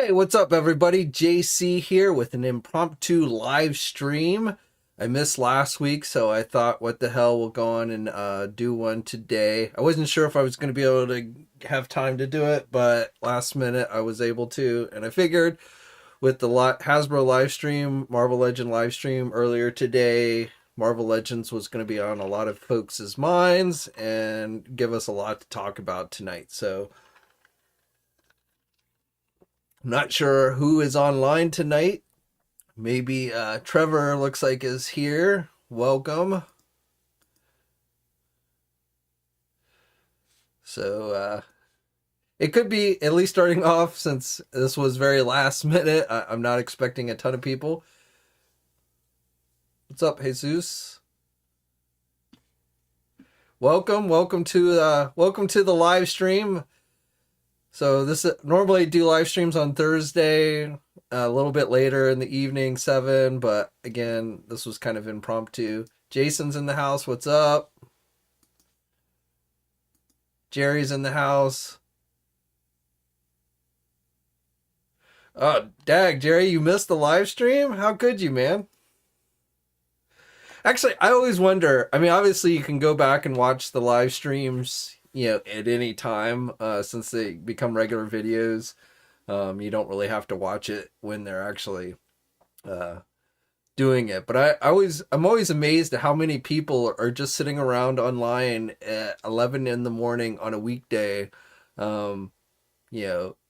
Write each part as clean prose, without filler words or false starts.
Hey, what's up, everybody? JayC here with an impromptu live stream. I missed last week, so I thought, what the hell, we'll go on and do one today. I wasn't sure if I was going to be able to have time to do it, but last minute I was able to, and I figured with the Hasbro live stream, Marvel Legend live stream earlier today, Marvel Legends was going to be on a lot of folks' minds and give us a lot to talk about tonight. So I'm not sure who is online tonight. Maybe Trevor looks like is here. Welcome. So it could be at least starting off, since this was very last minute. I'm not expecting a ton of people. What's up, Jesus? Welcome to the live stream. So this normally do live streams on Thursday, a little bit later in the evening, 7. But again, this was kind of impromptu. Jason's in the house. What's up? Jerry's in the house. Oh, dag, Jerry, you missed the live stream? How could you, man? Actually, I always wonder. I mean, obviously, you can go back and watch the live streams, at any time, since they become regular videos. You don't really have to watch it when they're actually doing it. But I'm always amazed at how many people are just sitting around online at 11 in the morning on a weekday. You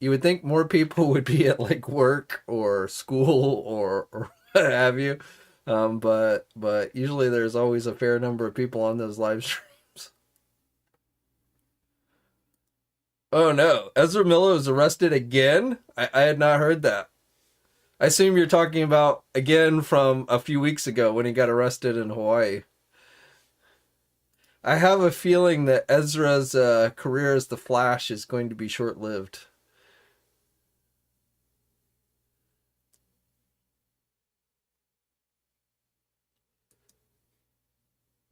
would think more people would be at like work or school or what have you. But usually there's always a fair number of people on those live streams. Oh no, Ezra Miller was arrested again? I had not heard that. I assume you're talking about again from a few weeks ago when he got arrested in Hawaii. I have a feeling that Ezra's career as the Flash is going to be short-lived.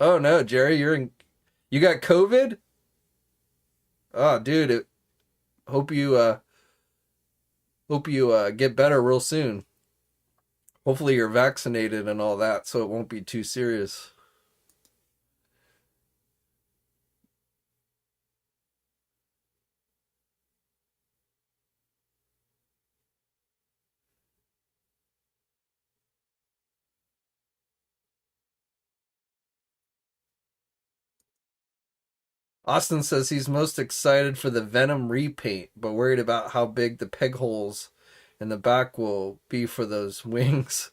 Oh no, Jerry, you got COVID? Oh, dude, hope you get better real soon. Hopefully you're vaccinated and all that, so it won't be too serious. Austin says he's most excited for the Venom repaint, but worried about how big the peg holes in the back will be for those wings.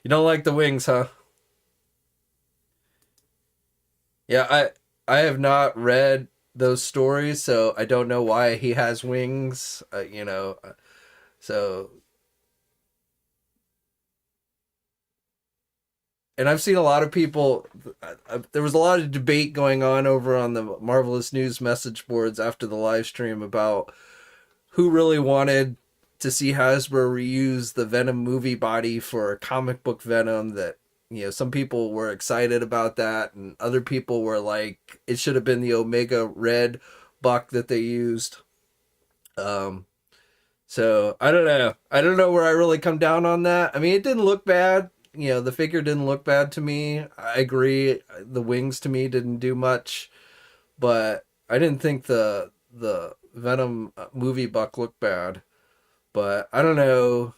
You don't like the wings, huh? Yeah, I have not read those stories, so I don't know why he has wings. So, and I've seen a lot of people. There was a lot of debate going on over on the Marvelous News message boards after the live stream about who really wanted to see Hasbro reuse the Venom movie body for comic book Venom. That, some people were excited about that, and other people were like, it should have been the Omega Red buck that they used. Um, so I don't know. I don't know where I really come down on that. I mean, it didn't look bad. The figure didn't look bad to me. I agree. The wings to me didn't do much, but I didn't think the Venom movie buck looked bad. But I don't know,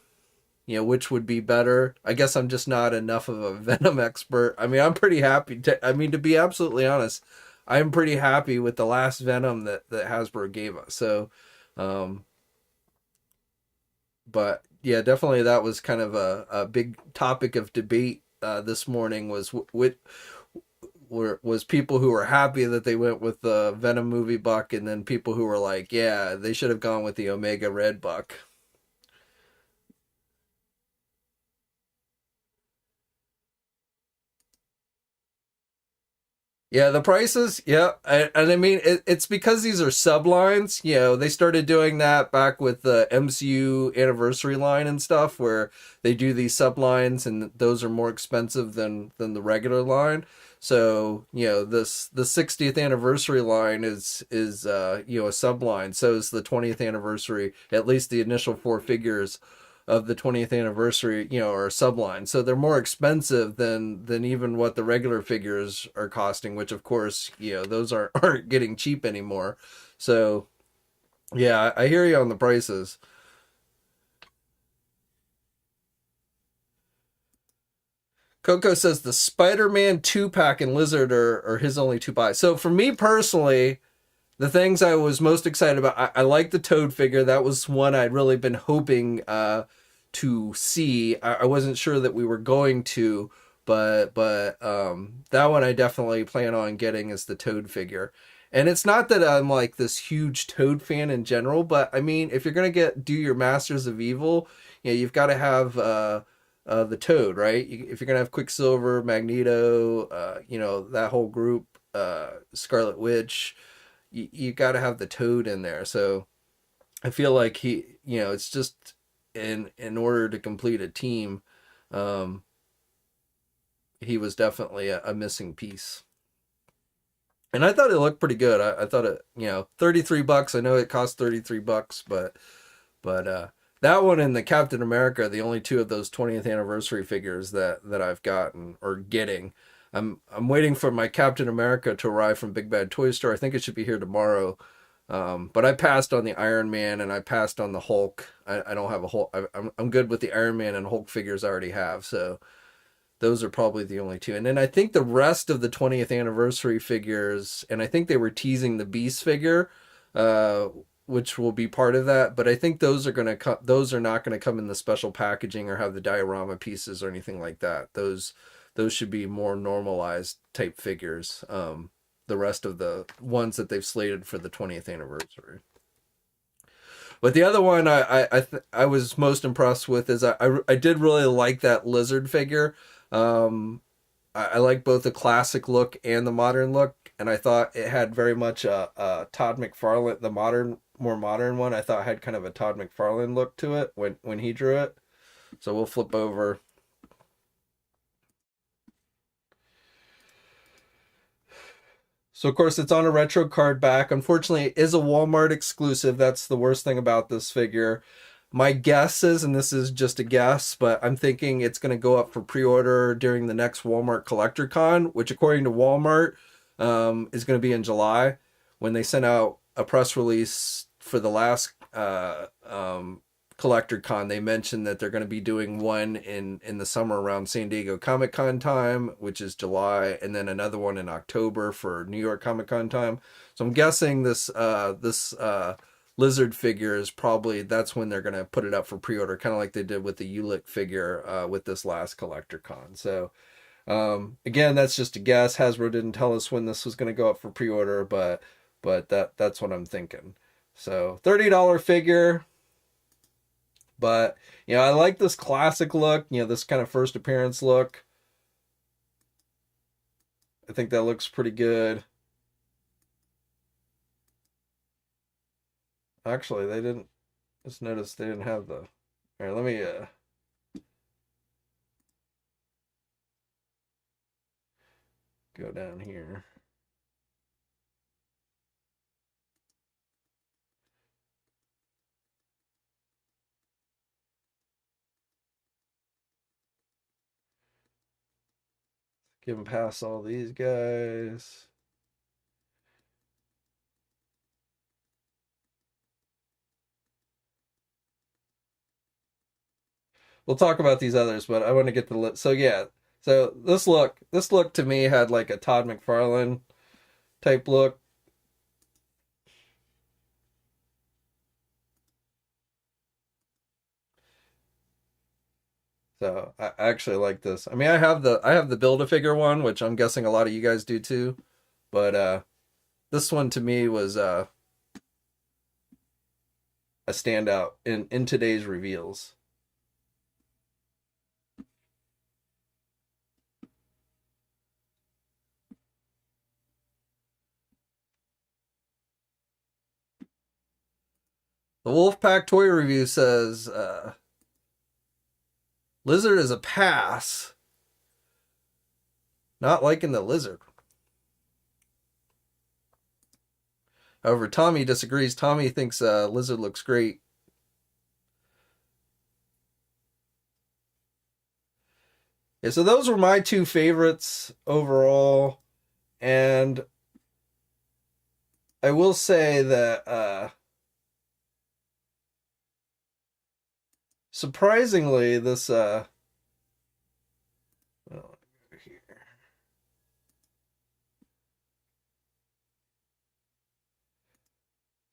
which would be better. I guess I'm just not enough of a Venom expert. I mean, I'm pretty happy to be absolutely honest, I'm pretty happy with the last Venom that Hasbro gave us. So, um, but yeah, definitely that was kind of a big topic of debate this morning, was people who were happy that they went with the Venom movie buck, and then people who were like, yeah, they should have gone with the Omega Red buck. Yeah, the prices, yeah. And I mean, it's because these are sublines. They started doing that back with the MCU anniversary line and stuff, where they do these sublines, and those are more expensive than the regular line. So, the 60th anniversary line is a subline. So is the 20th anniversary. At least the initial four figures of the 20th anniversary, are subline. So they're more expensive than even what the regular figures are costing, which of course, those aren't getting cheap anymore. So, yeah, I hear you on the prices. Coco says the Spider-Man 2-pack and Lizard are his only two buys. So for me personally, the things I was most excited about, I like the Toad figure. That was one I'd really been hoping to see. I wasn't sure that we were going to, but that one I definitely plan on getting is the Toad figure. And it's not that I'm like this huge Toad fan in general, but I mean, if you're gonna do your Masters of Evil, you've got to have the Toad, right? If you're gonna have Quicksilver, Magneto, that whole group, Scarlet Witch, you got to have the Toad in there. So I feel like it's just in order to complete a team, um, he was definitely a missing piece. And I thought it looked pretty good. I thought it, $33. I know it cost $33, but that one and the Captain America, the only two of those 20th anniversary figures that I've gotten or getting. I'm waiting for my Captain America to arrive from Big Bad Toy Store. I think it should be here tomorrow. But I passed on the Iron Man and I passed on the Hulk. I don't have a Hulk. I'm good with the Iron Man and Hulk figures I already have. So those are probably the only two. And then I think the rest of the 20th anniversary figures, and I think they were teasing the Beast figure, uh, which will be part of that. But I think those are not gonna come in the special packaging or have the diorama pieces or anything like that. Those should be more normalized type figures. The rest of the ones that they've slated for the 20th anniversary. But the other one I was most impressed with is I did really like that Lizard figure. I like both the classic look and the modern look, and I thought it had very much a Todd McFarlane, the more modern one. I thought had kind of a Todd McFarlane look to it when he drew it. So we'll flip over. So of course it's on a retro card back. Unfortunately, it is a Walmart exclusive. That's the worst thing about this figure. My guess is, and this is just a guess, but I'm thinking it's going to go up for pre-order during the next Walmart Collector Con, which according to Walmart is going to be in July, when they sent out a press release for the last Collector Con. They mentioned that they're going to be doing one in the summer around San Diego Comic Con time, which is July, and then another one in October for New York Comic Con time. So I'm guessing this Lizard figure is probably, that's when they're going to put it up for pre-order, kind of like they did with the Ulick figure with this last Collector Con. So again, that's just a guess. Hasbro didn't tell us when this was going to go up for pre-order, but that's what I'm thinking. So $30 figure. But, I like this classic look, this kind of first appearance look. I think that looks pretty good. Actually, they didn't, just noticed they didn't have the, all right, let me, go down here. Give them past all these guys. We'll talk about these others, but I want to get the list. So yeah, so this look to me had like a Todd McFarlane type look. So I actually like this. I mean, I have the Build-A-Figure one, which I'm guessing a lot of you guys do too. But this one to me was a standout in today's reveals. The Wolfpack Toy Review says Lizard is a pass. Not liking the lizard. However, Tommy disagrees. Tommy thinks lizard looks great. Yeah, so those were my two favorites overall. And I will say that surprisingly, this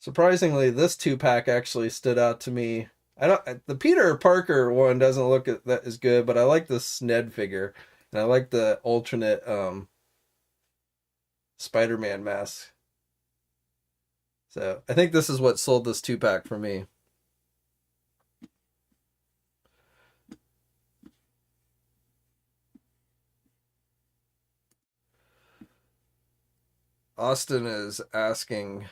surprisingly, this 2-pack actually stood out to me. I don't. The Peter Parker one doesn't look that as good, but I like this Ned figure, and I like the alternate Spider-Man mask. So I think this is what sold this 2-pack for me. Austin is asking.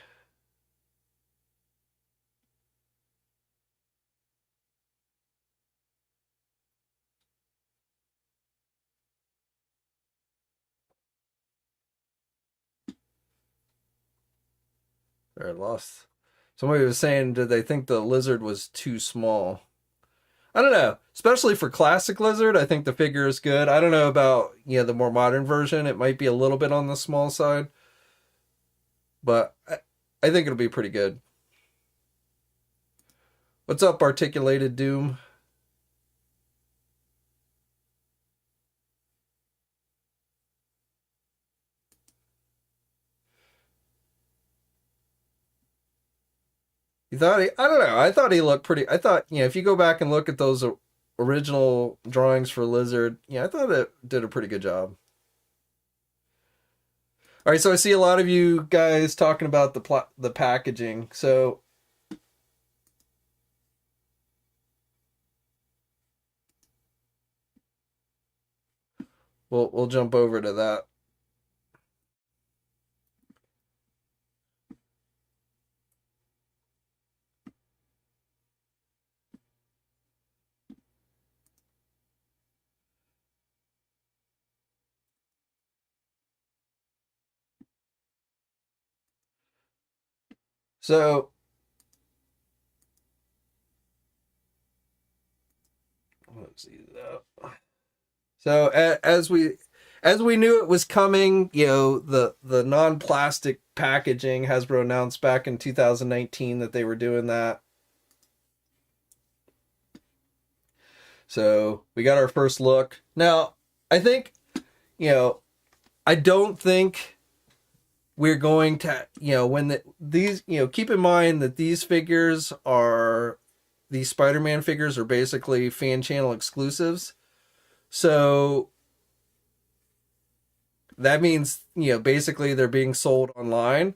Or lost. Somebody was saying, did they think the lizard was too small? I don't know. Especially for classic lizard, I think the figure is good. I don't know about the more modern version. It might be a little bit on the small side, but I think it'll be pretty good. What's up, Articulated Doom? You thought I don't know. I thought he looked pretty. I thought, if you go back and look at those original drawings for Lizard, I thought it did a pretty good job. All right, so I see a lot of you guys talking about the packaging. So we'll jump over to that. So let's see that. So as we knew it was coming, the non-plastic packaging, Hasbro announced back in 2019 that they were doing that. So we got our first look. Now, I think, I don't think we're going to, these, keep in mind that these Spider-Man figures are basically fan channel exclusives. So that means, basically they're being sold online.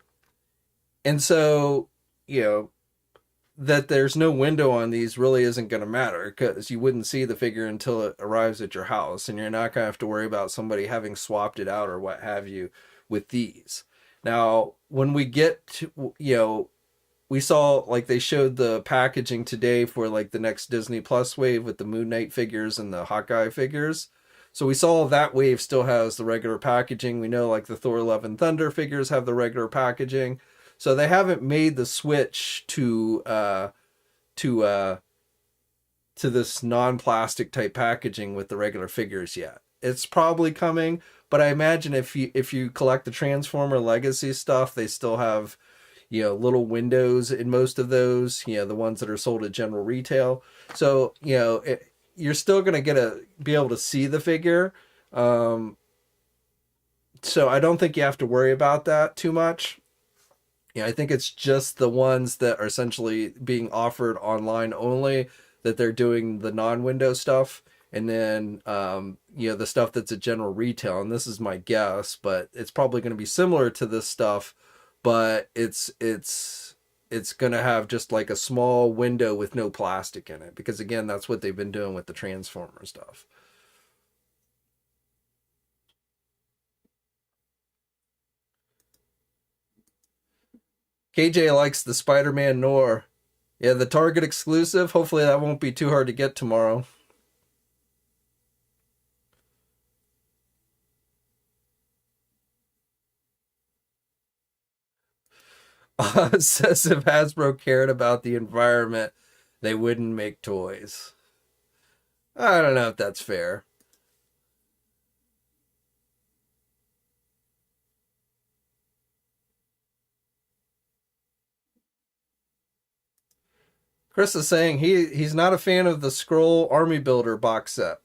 And so, that there's no window on these really isn't going to matter, because you wouldn't see the figure until it arrives at your house, and you're not going to have to worry about somebody having swapped it out or what have you with these. Now, when we get to, we saw, like, they showed the packaging today for, like, the next Disney Plus wave with the Moon Knight figures and the Hawkeye figures. So we saw that wave still has the regular packaging. We know, like, the Thor Love and Thunder figures have the regular packaging. So they haven't made the switch to this non-plastic type packaging with the regular figures yet. It's probably coming, but I imagine if you collect the Transformer Legacy stuff, they still have little windows in most of those, the ones that are sold at general retail. So you're still gonna be able to see the figure. So I don't think you have to worry about that too much. I think it's just the ones that are essentially being offered online only that they're doing the non-window stuff, and then the stuff that's at general retail. And this is my guess, but it's probably going to be similar to this stuff, but it's going to have just like a small window with no plastic in it, because again, that's what they've been doing with the Transformer stuff. KJ likes the Spider-Man Noir. Yeah, the Target exclusive. Hopefully that won't be too hard to get tomorrow. Says if Hasbro cared about the environment, they wouldn't make toys. I don't know if that's fair. Chris is saying he's not a fan of the Scroll Army Builder box set.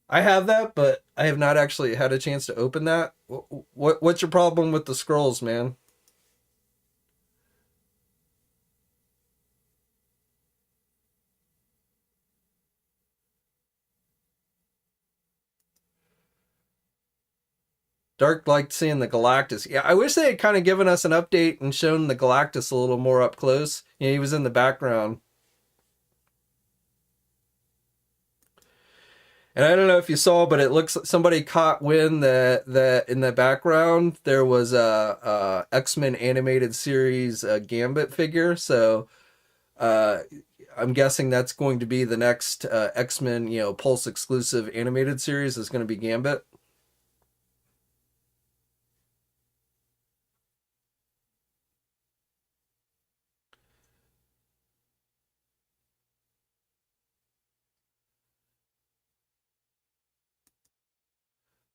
I have that, but I have not actually had a chance to open that. What's your problem with the scrolls, man? Dark liked seeing the Galactus. Yeah, I wish they had kind of given us an update and shown the Galactus a little more up close. He was in the background. And I don't know if you saw, but it looks like somebody caught wind that in the background there was a X-Men animated series Gambit figure. So uh, I'm guessing that's going to be the next X-Men, Pulse exclusive animated series is going to be Gambit.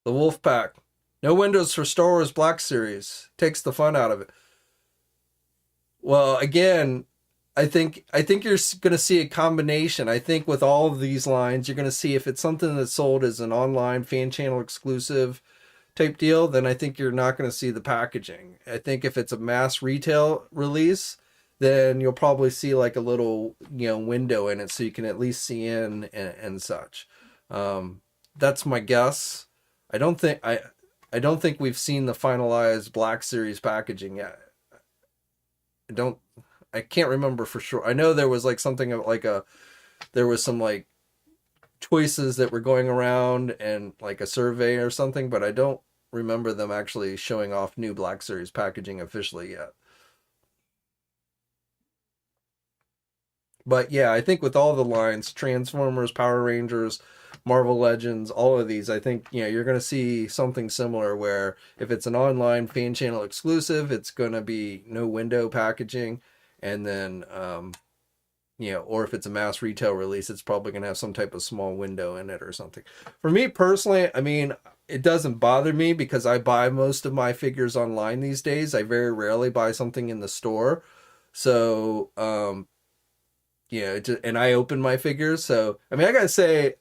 The Wolf Pack. No windows for Star Wars Black Series. Takes the fun out of it. Well, again, I think you're going to see a combination. I think with all of these lines, you're going to see if it's something that's sold as an online fan channel exclusive type deal, then I think you're not going to see the packaging. I think if it's a mass retail release, then you'll probably see like a little window in it so you can at least see in and such. That's my guess. I don't think I don't think we've seen the finalized Black Series packaging yet. I don't I can't remember for sure. I know there was like something like a there was some like choices that were going around and like a survey or something, but I don't remember them actually showing off new Black Series packaging officially yet. But yeah, I think with all the lines, Transformers, Power Rangers, Marvel Legends, all of these, I think you're going to see something similar where if it's an online fan channel exclusive, it's going to be no window packaging, and then or if it's a mass retail release, it's probably going to have some type of small window in it or something. For me personally, I mean, it doesn't bother me because I buy most of my figures online these days. I very rarely buy something in the store. So, and I open my figures. So, I mean, I got to say,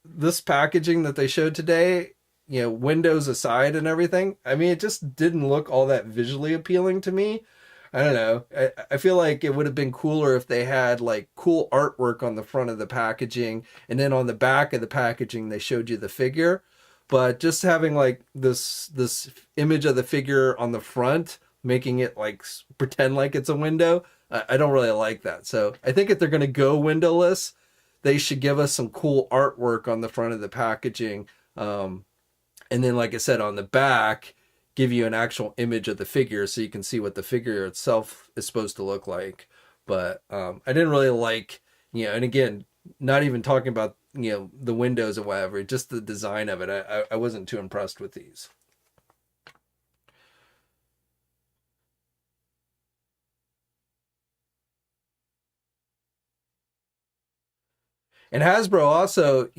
this packaging that they showed today, windows aside and everything, I mean, it just didn't look all that visually appealing to me. I don't know. I feel like it would have been cooler if they had like cool artwork on the front of the packaging and then on the back of the packaging they showed you the figure. But just having like this image of the figure on the front, making it like pretend like it's a window, I don't really like that. So I think if they're gonna go windowless, they should give us some cool artwork on the front of the packaging. And then, like I said, on the back, give you an actual image of the figure so you can see what the figure itself is supposed to look like. But I didn't really like, and again, not even talking about, the windows or whatever, just the design of it. I wasn't too impressed with these. And Hasbro also,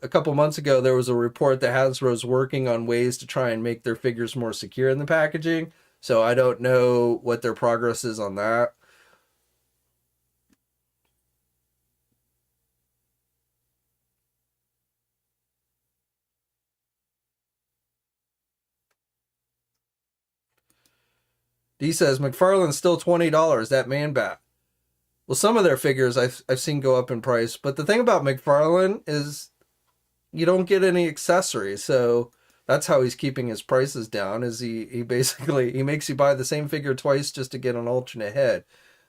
a couple months ago, there was a report that Hasbro's working on ways to try and make their figures more secure in the packaging. So I don't know what their progress is on that. D says McFarlane's still $20. That man bat. Well, some of their figures I've seen go up in price, but the thing about McFarlane is you don't get any accessories, so that's how he's keeping his prices down. Is he basically he makes you buy the same figure twice just to get an alternate head.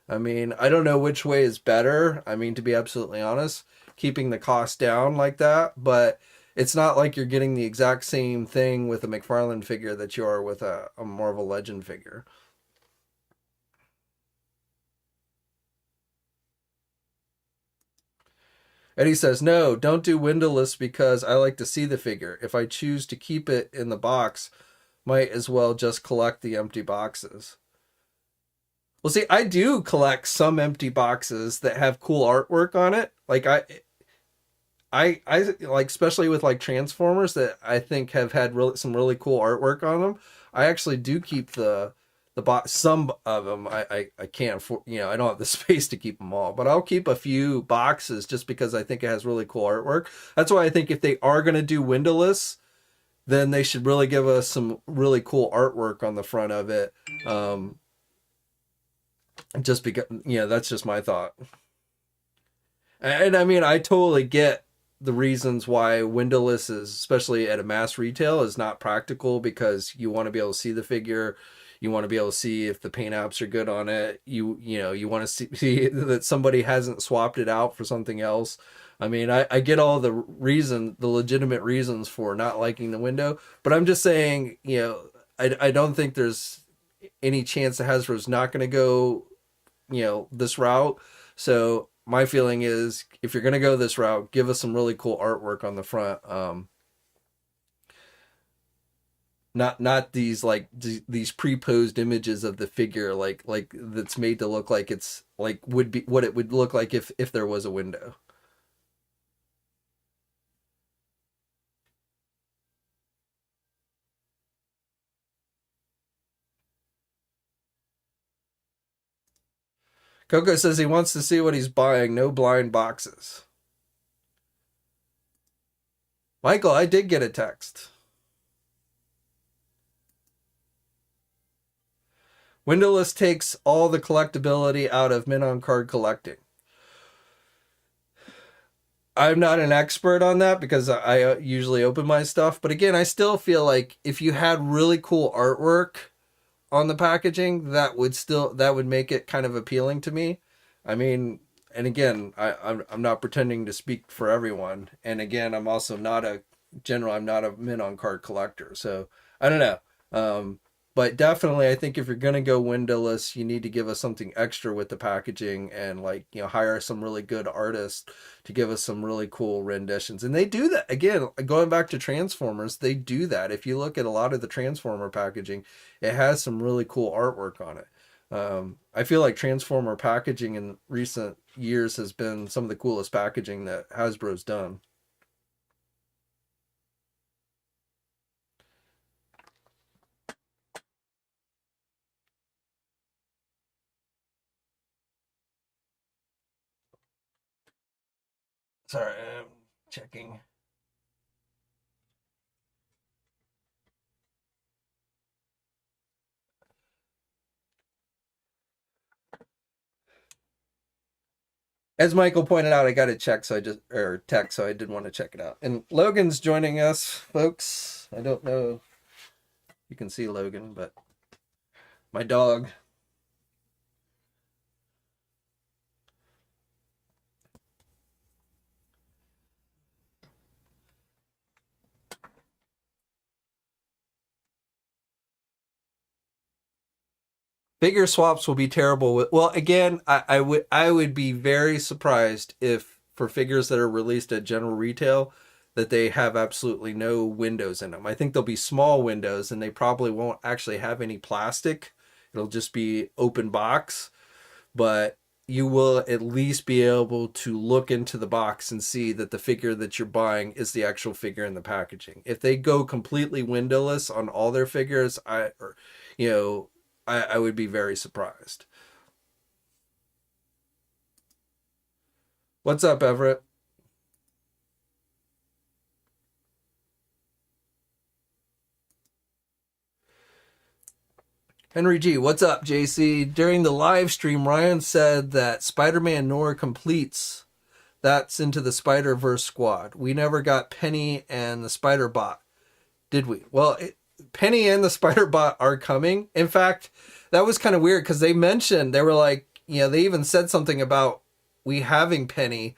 I mean, I don't know which way is better. I mean, to be absolutely honest, keeping the cost down like that, but it's not like you're getting the exact same thing with a McFarlane figure that you are with a Marvel Legend figure. Eddie says, no, don't do windowless because I like to see the figure. If I choose to keep it in the box, might as well just collect the empty boxes. Well, see, I do collect some empty boxes that have cool artwork on it. Like I like, especially with like Transformers that I think have had some really cool artwork on them. I actually do keep the box. Some of them I can't afford, I don't have the space to keep them all, but I'll keep a few boxes just because I think it has really cool artwork. That's why I think if they are going to do windowless, then they should really give us some really cool artwork on the front of it. Just because, that's just my thought. And I mean, I totally get the reasons why windowless is, especially at a mass retail, is not practical, because you want to be able to see the figure. You want to be able to see if the paint apps are good on it. You want to see that somebody hasn't swapped it out for something else. I mean, I get all the legitimate reasons for not liking the window, but I'm just saying, I don't think there's any chance that Hasbro's not going to go, this route. So my feeling is, if you're going to go this route, give us some really cool artwork on the front. Not these like these pre-posed images of the figure, like that's made to look like it's like would be what it would look like if there was a window. Coco says he wants to see what he's buying. No blind boxes. Michael, I did get a text. Windowless takes all the collectability out of min on card collecting. I'm not an expert on that because I usually open my stuff. But again, I still feel like if you had really cool artwork on the packaging, that would make it kind of appealing to me. I mean, and again, I'm not pretending to speak for everyone. And again, I'm also not a I'm not a min on card collector. So I don't know. But definitely, I think if you're going to go windowless, you need to give us something extra with the packaging, and like, hire some really good artists to give us some really cool renditions. And they do that. Again, going back to Transformers, they do that. If you look at a lot of the Transformer packaging, it has some really cool artwork on it. I feel like Transformer packaging in recent years has been some of the coolest packaging that Hasbro's done. Sorry, I'm checking. As Michael pointed out, I got to check, or text, so I did want to check it out. And Logan's joining us, folks. I don't know if you can see Logan, but my dog. Figure swaps will be terrible. Well, again, I would be very surprised if, for figures that are released at general retail, that they have absolutely no windows in them. I think there'll be small windows, and they probably won't actually have any plastic. It'll just be open box, but you will at least be able to look into the box and see that the figure that you're buying is the actual figure in the packaging. If they go completely windowless on all their figures, you know, I would be very surprised. What's up, Everett? Henry G, what's up, JayC? During the live stream, Ryan said that Spider-Man Noir completes. That's into the Spider-Verse squad. We never got Penny and the Spider-Bot, did we? Well, Penny and the Spider-Bot are coming. In fact, that was kind of weird because they were like, they even said something about we having Penny,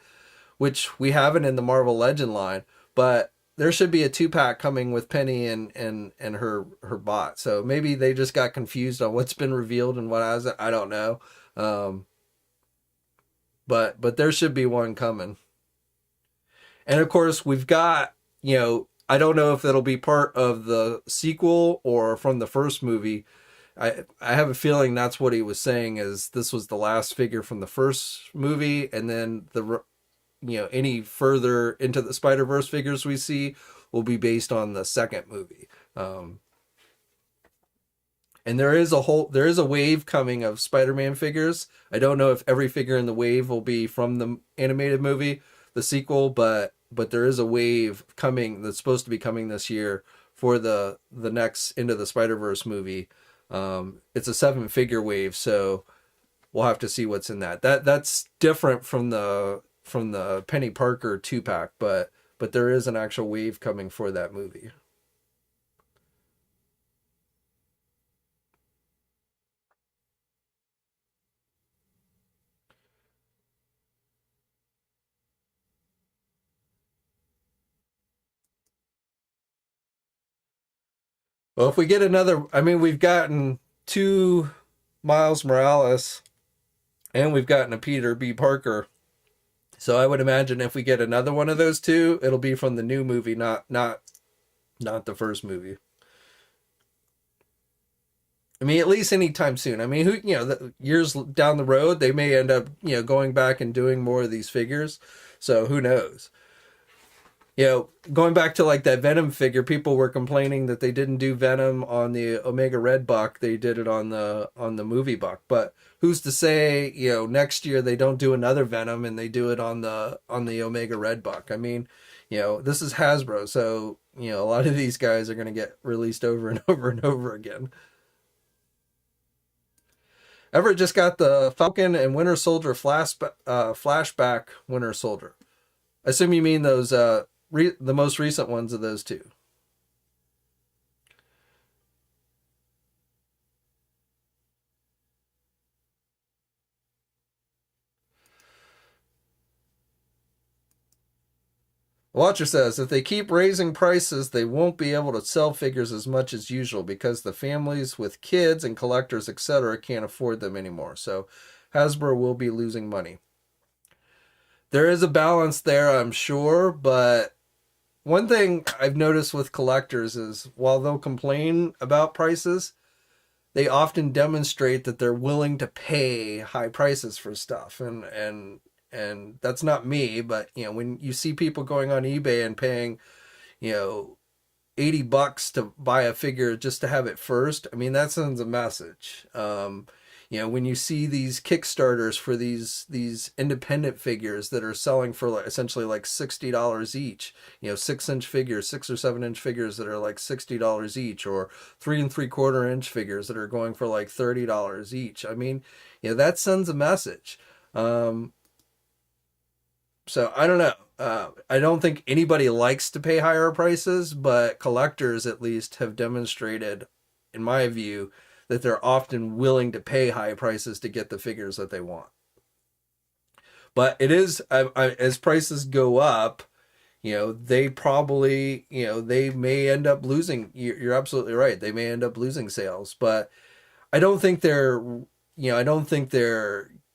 which we haven't in the Marvel Legend line, but there should be a 2-pack coming with Penny and her bot. So maybe they just got confused on what's been revealed and what hasn't. I don't know. But there should be one coming. And of course, we've got, I don't know if it'll be part of the sequel or from the first movie. I have a feeling that's what he was saying, is this was the last figure from the first movie, and then any further into the Spider-Verse figures we see will be based on the second movie. And there is a wave coming of Spider-Man figures. I don't know if every figure in the wave will be from the animated movie, the sequel, but there is a wave coming that's supposed to be coming this year for the next Into the Spider-Verse movie. It's a 7-figure wave, so we'll have to see what's in that. That's different from the Penny Parker 2-pack, but there is an actual wave coming for that movie. Well, if we get another, I mean, we've gotten 2 Miles Morales and we've gotten a Peter B. Parker. So I would imagine if we get another one of those 2, it'll be from the new movie, not the first movie. I mean, at least anytime soon. I mean, years down the road, they may end up, going back and doing more of these figures. So who knows? Going back to like that Venom figure, people were complaining that they didn't do Venom on the Omega Red buck. They did it on the movie buck. But who's to say, next year they don't do another Venom and they do it on the Omega Red buck? I mean, this is Hasbro, so a lot of these guys are going to get released over and over and over again. Everett just got the Falcon and Winter Soldier flashback Winter Soldier. I assume you mean those the most recent ones of those 2. Watcher says, if they keep raising prices, they won't be able to sell figures as much as usual because the families with kids and collectors, etc., can't afford them anymore. So Hasbro will be losing money. There is a balance there, I'm sure, but one thing I've noticed with collectors is while they'll complain about prices, they often demonstrate that they're willing to pay high prices for stuff. And that's not me, but when you see people going on eBay and paying, $80 to buy a figure just to have it first, I mean, that sends a message. When you see these Kickstarters for these independent figures that are selling for essentially like $60 each, 6-inch figures, 6 or 7-inch figures that are like $60 each, or 3 3/4-inch figures that are going for like $30 each. I mean, that sends a message. So I don't know. I don't think anybody likes to pay higher prices, but collectors at least have demonstrated, in my view, that they're often willing to pay high prices to get the figures that they want. But it is, as prices go up, they probably, they may end up losing. You're absolutely right. They may end up losing sales, but I don't think they're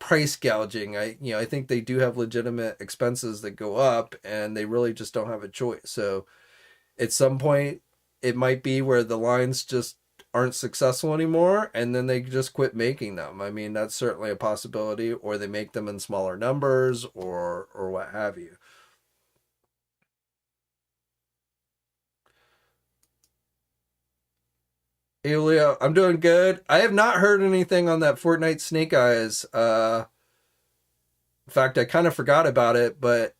price gouging. I think they do have legitimate expenses that go up, and they really just don't have a choice. So at some point, it might be where the lines just aren't successful anymore, and then they just quit making them. I mean, that's certainly a possibility, or they make them in smaller numbers, or what have you. Hey, Leo, I'm doing good. I have not heard anything on that Fortnite Snake Eyes. In fact, I kind of forgot about it, but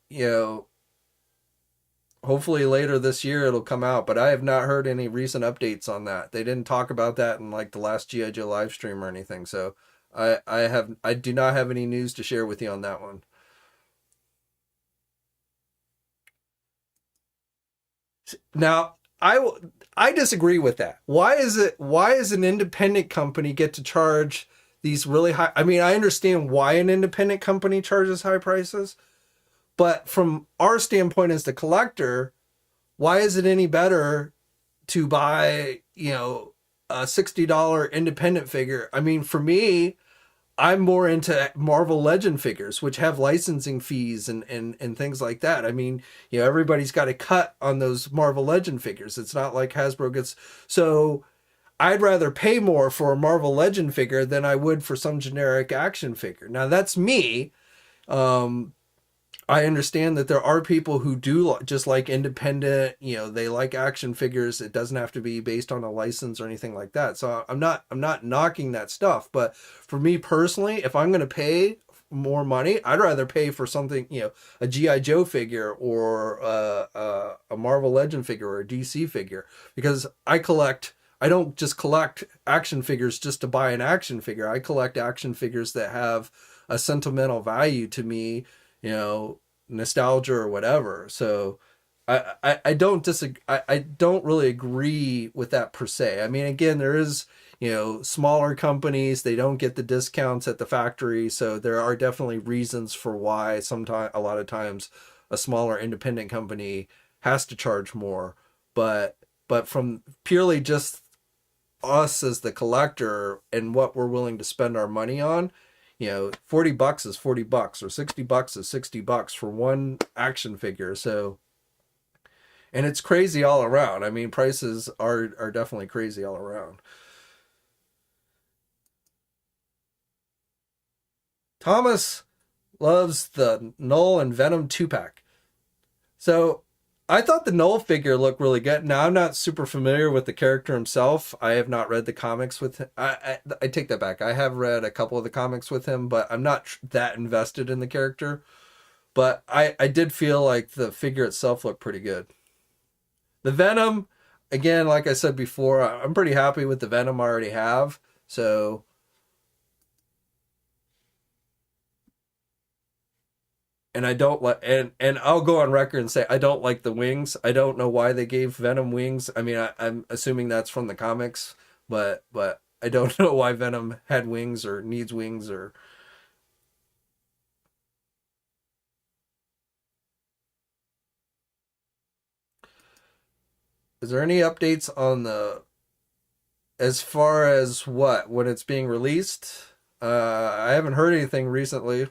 hopefully later this year it'll come out. But I have not heard any recent updates on that. They didn't talk about that in like the last G.I. Joe live stream or anything. So I do not have any news to share with you on that one. Now, I disagree with that. Why is an independent company get to charge these really high? I mean, I understand why an independent company charges high prices, but from our standpoint as the collector, why is it any better to buy, a $60 independent figure? I mean, for me, I'm more into Marvel Legend figures, which have licensing fees and things like that. I mean, everybody's got a cut on those Marvel Legend figures. It's not like Hasbro gets. So I'd rather pay more for a Marvel Legend figure than I would for some generic action figure. Now that's me. Um, I understand that there are people who do just like independent, they like action figures. It doesn't have to be based on a license or anything like that. So I'm not knocking that stuff. But for me personally, if I'm going to pay more money, I'd rather pay for something, a GI Joe figure or a Marvel Legend figure or a DC figure, because I don't just collect action figures just to buy an action figure. I collect action figures that have a sentimental value to me, nostalgia or whatever. So I don't disagree. I don't really agree with that per se. I mean, again, there is, smaller companies, they don't get the discounts at the factory. So there are definitely reasons for why a lot of times a smaller independent company has to charge more. But from purely just us as the collector and what we're willing to spend our money on, $40 is $40 or $60 is $60 for one action figure. So, and it's crazy all around. I mean, prices are definitely crazy all around. Thomas loves the Null and Venom 2-pack. So I thought the Null figure looked really good. Now, I'm not super familiar with the character himself. I have not read the comics with him. I take that back. I have read a couple of the comics with him, but I'm not that invested in the character. But I did feel like the figure itself looked pretty good. The Venom, again, like I said before, I'm pretty happy with the Venom I already have. So, and I don't like, and I'll go on record and say I don't like the wings. I don't know why they gave Venom wings. I mean, I'm assuming that's from the comics, but I don't know why Venom had wings or needs wings or. Is there any updates on the, as far as what when it's being released? I haven't heard anything recently.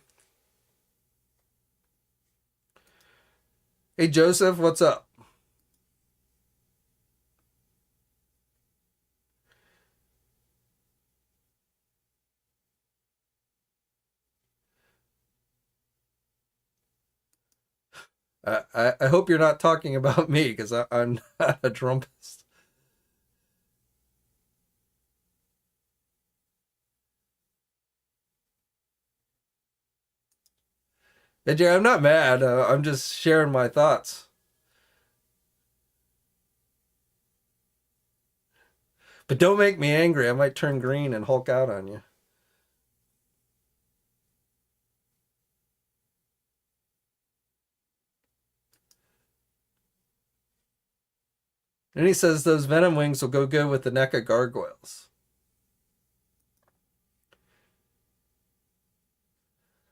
Hey Joseph, what's up? I hope you're not talking about me because I'm not a Trumpist. And yeah, I'm not mad. I'm just sharing my thoughts. But don't make me angry. I might turn green and Hulk out on you. And he says those Venom wings will go good with the NECA gargoyles.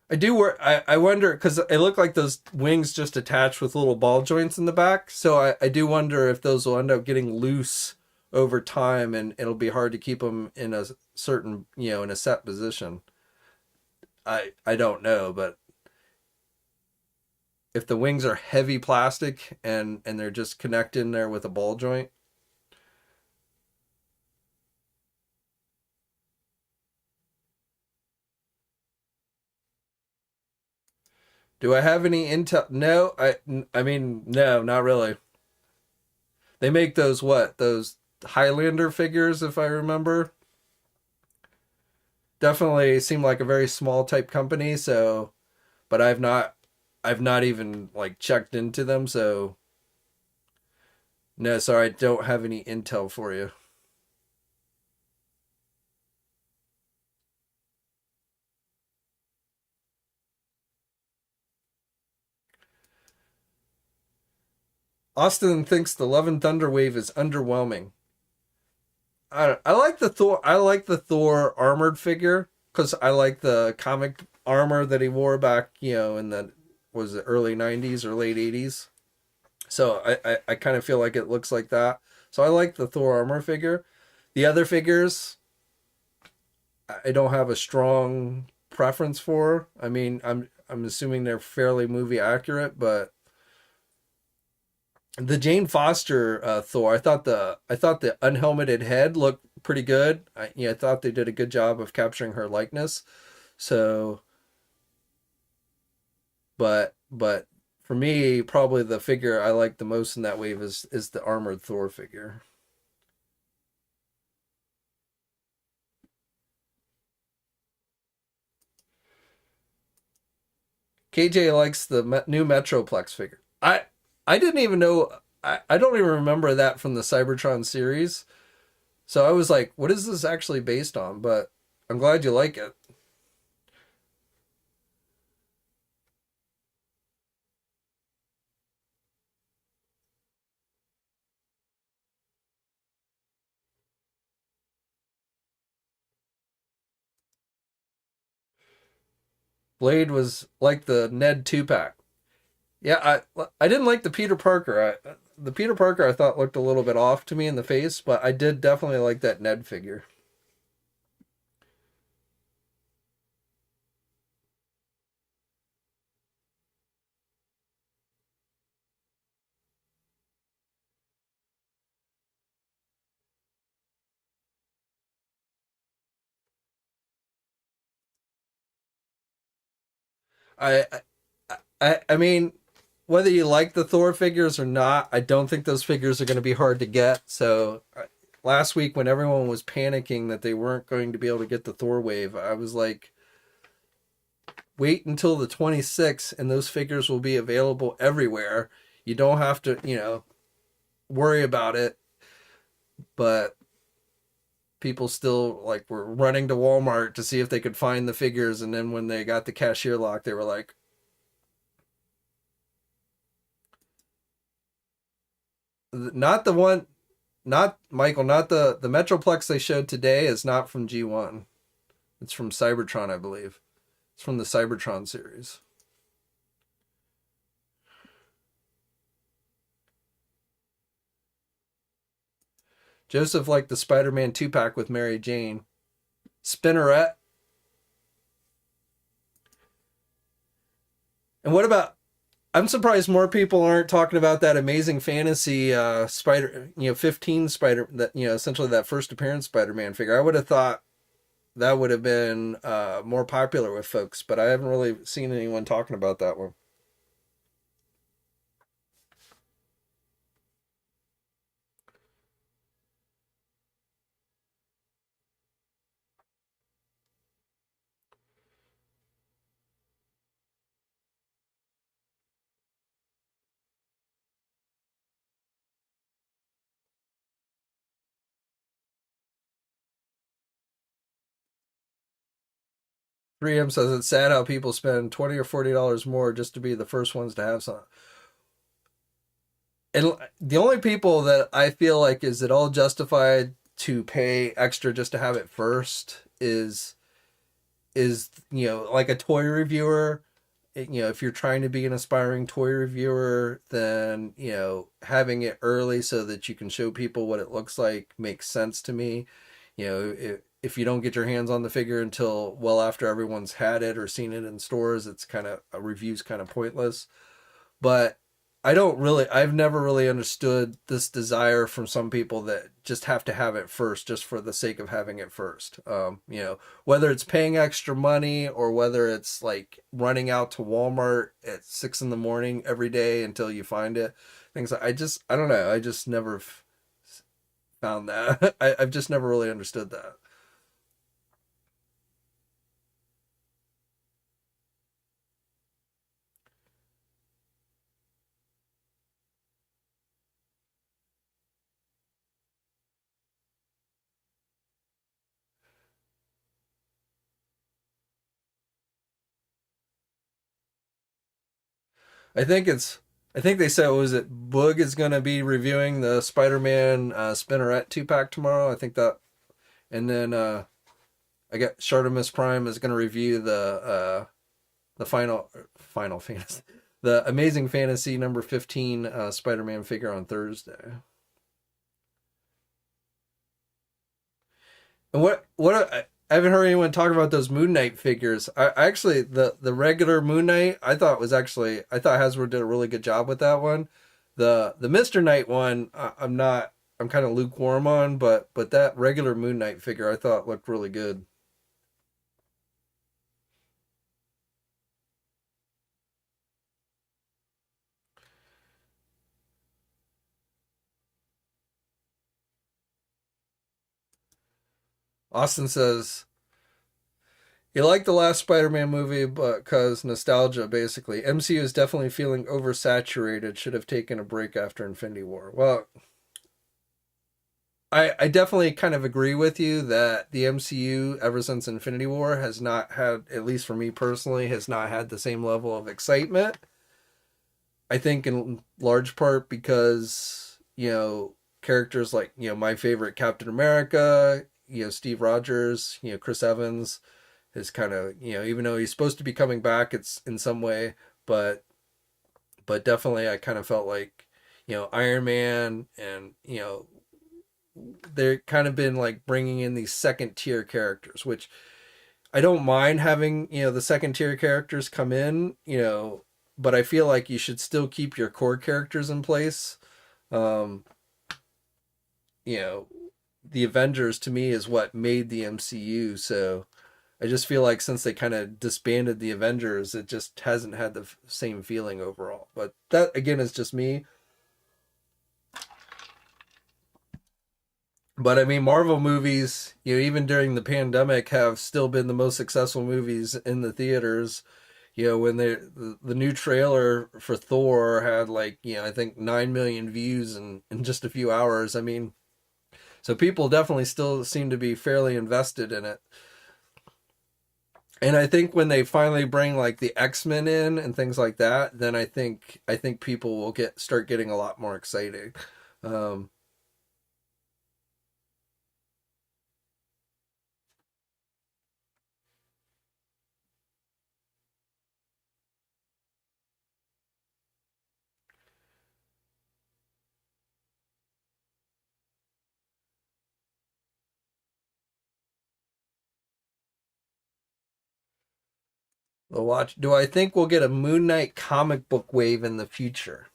I wonder because it looked like those wings just attached with little ball joints in the back. So I do wonder if those will end up getting loose over time, and it'll be hard to keep them in a certain, in a set position. I don't know, but if the wings are heavy plastic and they're just connected in there with a ball joint. Do I have any intel? No, I mean no, not really. They make those Highlander figures, if I remember. Definitely seem like a very small type company. So, but I've not even like checked into them. So, no, sorry, I don't have any intel for you. Austin thinks the Love and Thunder wave is underwhelming. I like the Thor. I like the Thor armored figure because I like the comic armor that he wore back, in the was it early '90s or late '80s. So I kind of feel like it looks like that. So I like the Thor armor figure. The other figures, I don't have a strong preference for. I mean, I'm assuming they're fairly movie accurate, but the Jane Foster Thor, I thought the unhelmeted head looked pretty good. I thought they did a good job of capturing her likeness. So, but for me, probably the figure I like the most in that wave is the armored Thor figure. KJ likes the new Metroplex figure. I didn't even know. I don't even remember that from the Cybertron series. So I was like, what is this actually based on? But I'm glad you like it. Blade was like the Ned 2-pack. Yeah, I didn't like the Peter Parker. The Peter Parker I thought looked a little bit off to me in the face, but I did definitely like that Ned figure. I I mean, whether you like the Thor figures or not, I don't think those figures are going to be hard to get. So last week when everyone was panicking that they weren't going to be able to get the Thor wave, I was like, wait until the 26th and those figures will be available everywhere. You don't have to, worry about it. But people still like were running to Walmart to see if they could find the figures, and then when they got the cashier lock, they were like, not the one, not Michael, not the Metroplex they showed today is not from G1. It's from Cybertron, I believe. It's from the Cybertron series. Joseph liked the Spider-Man 2-pack with Mary Jane. Spinneret. And what about, I'm surprised more people aren't talking about that Amazing Fantasy Spider, 15 Spider, that, essentially that first appearance Spider-Man figure. I would have thought that would have been more popular with folks, but I haven't really seen anyone talking about that one. Three M says it's sad how people spend $20 or $40 more just to be the first ones to have some. And the only people that I feel like is it all justified to pay extra just to have it first is like a toy reviewer. If you're trying to be an aspiring toy reviewer, then having it early so that you can show people what it looks like makes sense to me. If you don't get your hands on the figure until well after everyone's had it or seen it in stores, it's kind of a review's kind of pointless. But I've never really understood this desire from some people that just have to have it first just for the sake of having it first. Whether it's paying extra money or whether it's like running out to Walmart at 6 in the morning every day until you find it. Things like, I don't know. I just never found that. I've just never really understood that. I think it's. I think they said was it Boog is going to be reviewing the Spider-Man Spinneret 2-pack tomorrow. I think that, and then I got Shartimus Prime is going to review the final fantasy, the Amazing Fantasy number 15 Spider-Man figure on Thursday. And I haven't heard anyone talk about those Moon Knight figures. I actually the regular Moon Knight I thought Hasbro did a really good job with that one. The Mr. Knight one I'm not I'm kind of lukewarm on, but that regular Moon Knight figure I thought looked really good. Austin says you like the last Spider-Man movie, but because nostalgia, basically. MCU is definitely feeling oversaturated. Should have taken a break after Infinity War. Well, I definitely kind of agree with you that the MCU, ever since Infinity War, has not had, at least for me personally, has not had the same level of excitement. I think in large part because, characters like, my favorite Captain America, Steve Rogers, Chris Evans is kind of, even though he's supposed to be coming back, it's in some way, but definitely I kind of felt like, Iron Man and, they're kind of been like bringing in these second tier characters, which I don't mind having, the second tier characters come in, but I feel like you should still keep your core characters in place. Um, you know, the Avengers to me is what made the MCU. So I just feel like since they kind of disbanded the Avengers, it just hasn't had the same feeling overall. But that again is just me. But I mean, Marvel movies, even during the pandemic, have still been the most successful movies in the theaters. When the new trailer for Thor had like, I think 9 million views in just a few hours. I mean, so people definitely still seem to be fairly invested in it. And I think when they finally bring like the X-Men in and things like that, then I think people will start getting a lot more excited. Um, we'll watch. Do I think we'll get a Moon Knight comic book wave in the future?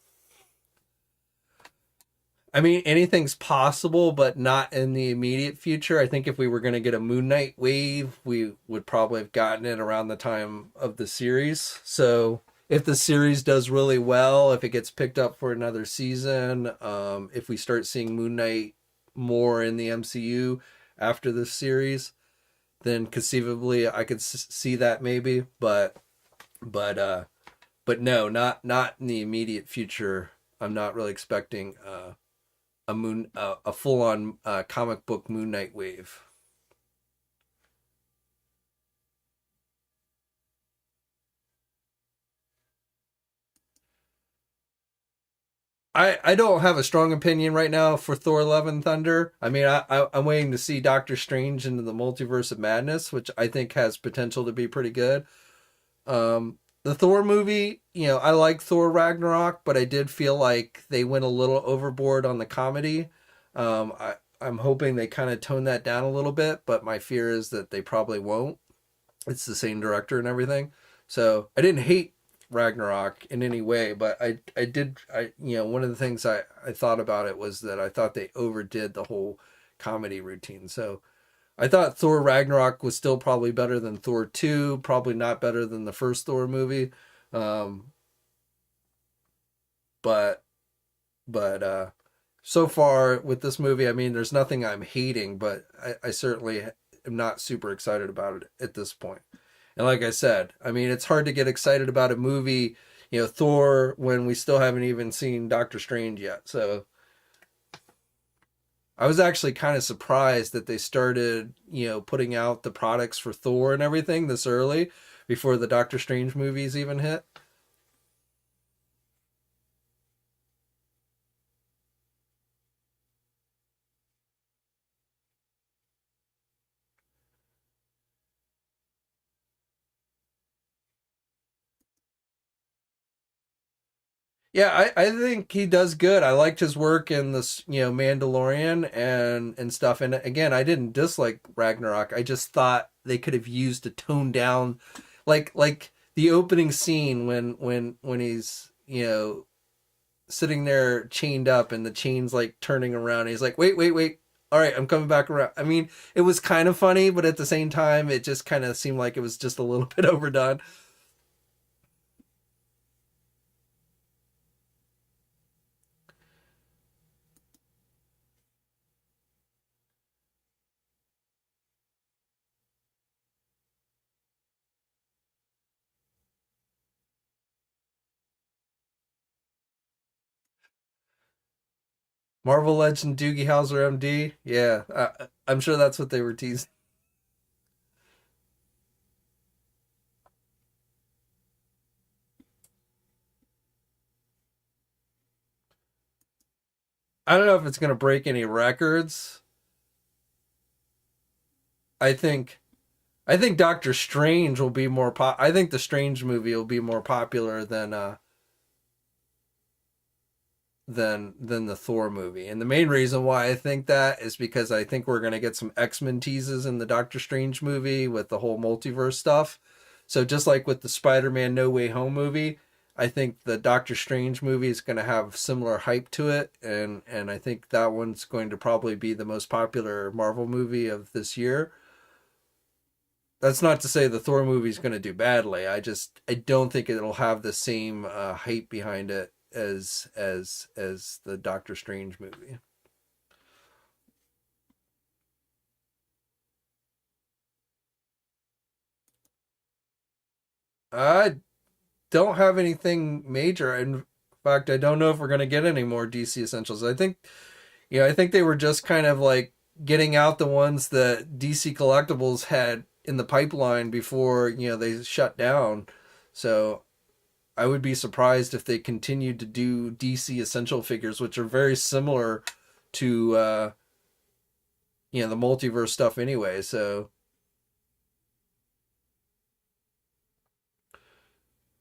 I mean, anything's possible, but not in the immediate future. I think if we were going to get a Moon Knight wave, we would probably have gotten it around the time of the series. So if the series does really well, if it gets picked up for another season, if we start seeing Moon Knight more in the MCU after this series, then conceivably I could see that maybe. But but no, not in the immediate future. I'm not really expecting a full on comic book Moon Knight wave. I don't have a strong opinion right now for Thor: Love and Thunder. I mean, I'm waiting to see Doctor Strange into the Multiverse of Madness, which I think has potential to be pretty good. The Thor movie, I like Thor Ragnarok, but I did feel like they went a little overboard on the comedy. I'm hoping they kind of tone that down a little bit, but my fear is that they probably won't. It's the same director and everything. So I didn't hate Ragnarok in any way, but one of the things I thought about it was that I thought they overdid the whole comedy routine. So I thought Thor Ragnarok was still probably better than Thor 2, probably not better than the first Thor movie. Um, but but so far with this movie, I mean, there's nothing I'm hating, but I certainly am not super excited about it at this point. And like I said, I mean, it's hard to get excited about a movie, Thor, when we still haven't even seen Doctor Strange yet. So I was actually kind of surprised that they started, putting out the products for Thor and everything this early before the Doctor Strange movies even hit. Yeah, I think he does good. I liked his work in this, Mandalorian and stuff. And again, I didn't dislike Ragnarok. I just thought they could have used a tone down, like the opening scene when he's sitting there chained up and the chain's like turning around. And he's like, wait, wait, wait. All right, I'm coming back around. I mean, it was kind of funny, but at the same time, it just kind of seemed like it was just a little bit overdone. Marvel Legend Doogie Howser MD. Yeah, I'm sure that's what they were teasing. I don't know if it's going to break any records. I think I think Doctor Strange will be more I think the Strange movie will be more popular than the Thor movie. And the main reason why I think that is because I think we're going to get some X-Men teases in the Doctor Strange movie with the whole multiverse stuff. So just like with the Spider-Man No Way Home movie, I think the Doctor Strange movie is going to have similar hype to it, and I think that one's going to probably be the most popular Marvel movie of this year. That's not to say the Thor movie is going to do badly. I don't think it'll have the same hype behind it as the Doctor Strange movie. I don't have anything major. In fact, I don't know if we're going to get any more DC Essentials. I think they were just kind of like getting out the ones that DC Collectibles had in the pipeline before, they shut down. So I would be surprised if they continued to do DC Essential figures, which are very similar to, the multiverse stuff anyway. So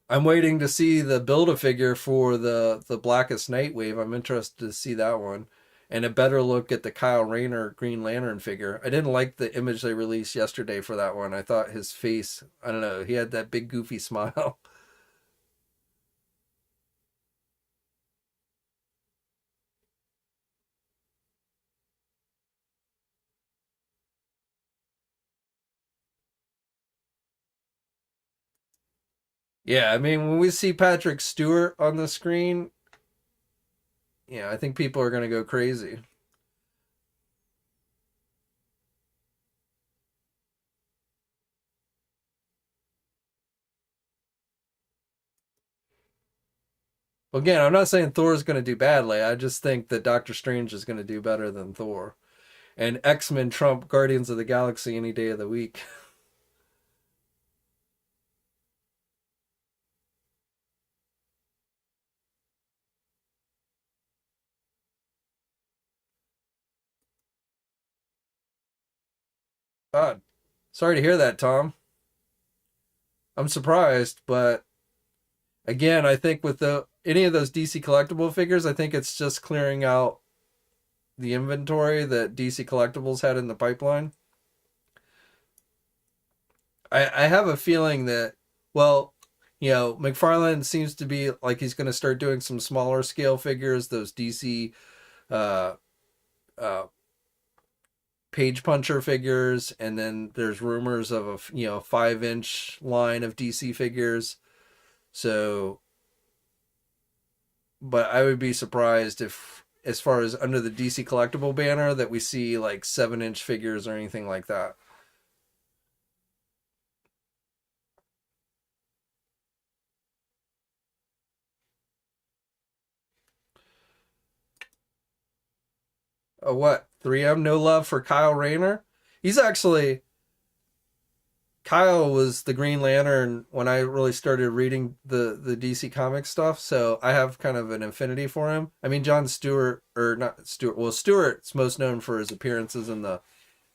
I'm waiting to see the build a figure for the Blackest Nightwave. I'm interested to see that one, and a better look at the Kyle Rayner Green Lantern figure. I didn't like the image they released yesterday for that one. I thought his face, I don't know, he had that big goofy smile. Yeah, I mean, when we see Patrick Stewart on the screen, yeah, I think people are going to go crazy. Again, I'm not saying Thor is going to do badly. I just think that Doctor Strange is going to do better than Thor. And X-Men trump Guardians of the Galaxy any day of the week. God, sorry to hear that, Tom. I'm surprised, but again, I think with the any of those DC collectible figures, I think it's just clearing out the inventory that DC collectibles had in the pipeline. I have a feeling that, well, McFarlane seems to be like he's going to start doing some smaller scale figures, those DC uh, uh, page puncher figures, and then there's rumors of a 5-inch line of DC figures. So, but I would be surprised if, as far as under the DC collectible banner, that we see like 7-inch figures or anything like that. What? 3M no love for Kyle Rayner? He's actually Kyle was the Green Lantern when I really started reading the DC comic stuff, so I have kind of an affinity for him. I mean, John Stewart, or not Stewart, well, Stewart's most known for his appearances in the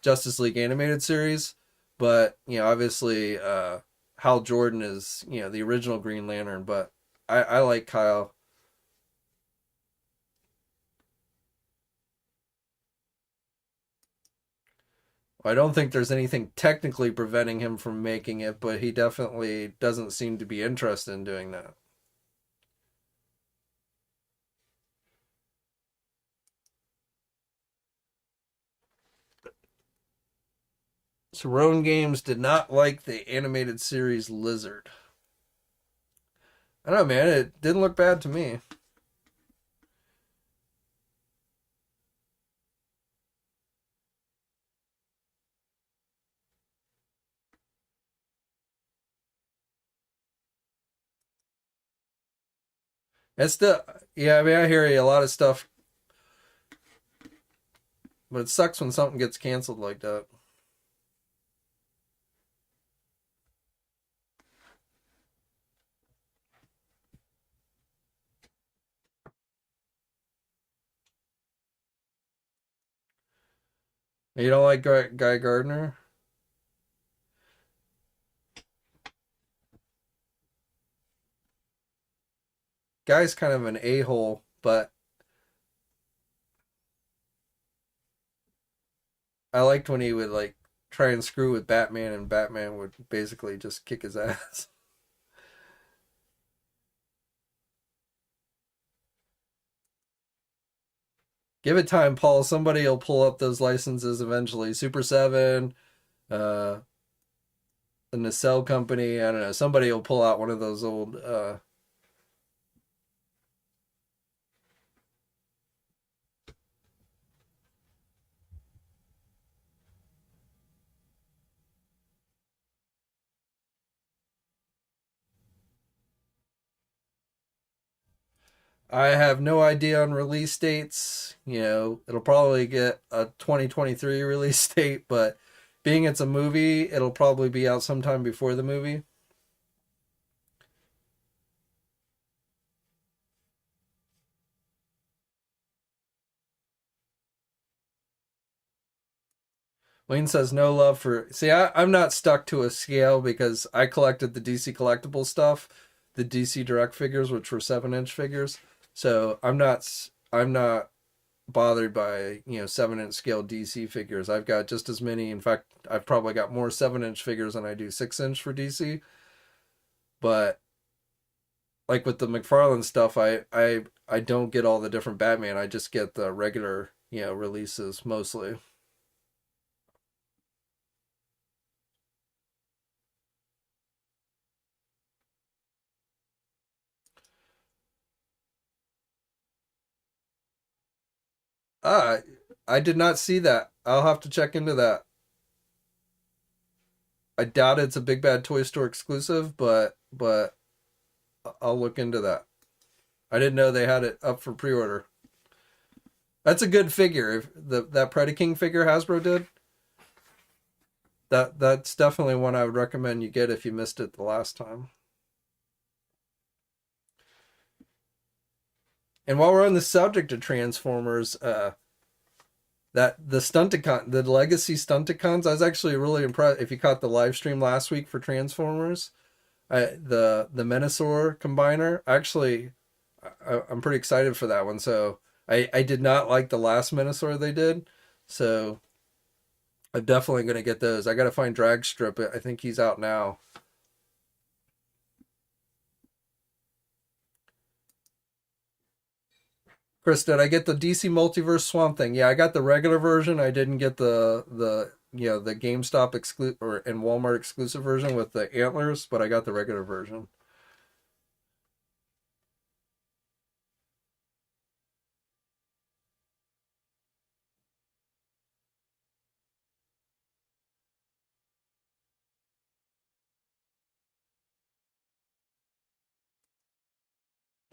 Justice League animated series, but obviously, Hal Jordan is the original Green Lantern. But I like Kyle. I don't think there's anything technically preventing him from making it, but he definitely doesn't seem to be interested in doing that. Cerrone Games did not like the animated series Lizard. I don't know, man. It didn't look bad to me. It's still, yeah. I mean, I hear you, a lot of stuff, but it sucks when something gets canceled like that. You don't like Guy Gardner? Guy's kind of an a hole, but I liked when he would like try and screw with Batman, and Batman would basically just kick his ass. Give it time, Paul. Somebody will pull up those licenses eventually. Super Seven, uh, the Nacelle Company. I don't know. Somebody will pull out one of those old. I have no idea on release dates. You know, it'll probably get a 2023 release date, but being it's a movie, it'll probably be out sometime before the movie. Wayne says no love for. See, I'm not stuck to a scale because I collected the DC collectible stuff, the DC Direct figures, which were 7-inch figures. So I'm not bothered by 7-inch scale DC figures. I've got just as many. In fact, I've probably got more 7-inch figures than I do 6-inch for DC. But like with the McFarlane stuff, I don't get all the different Batman. I just get the regular releases mostly. Ah, I did not see that. I'll have to check into that. I doubt it's a Big Bad Toy Store exclusive, but I'll look into that. I didn't know they had it up for pre-order. That's a good figure. If that Predaking figure Hasbro did, that's definitely one I would recommend you get if you missed it the last time. And while we're on the subject of Transformers, that the Legacy Stunticons, I was actually really impressed. If you caught the live stream last week for Transformers, the Menasor combiner, actually, I'm pretty excited for that one. So I did not like the last Menasor they did, so I'm definitely gonna get those. I gotta find Dragstrip. I think he's out now. Chris, did I get the DC Multiverse Swamp Thing? Yeah, I got the regular version. I didn't get the GameStop exclusive or and Walmart exclusive version with the antlers, but I got the regular version.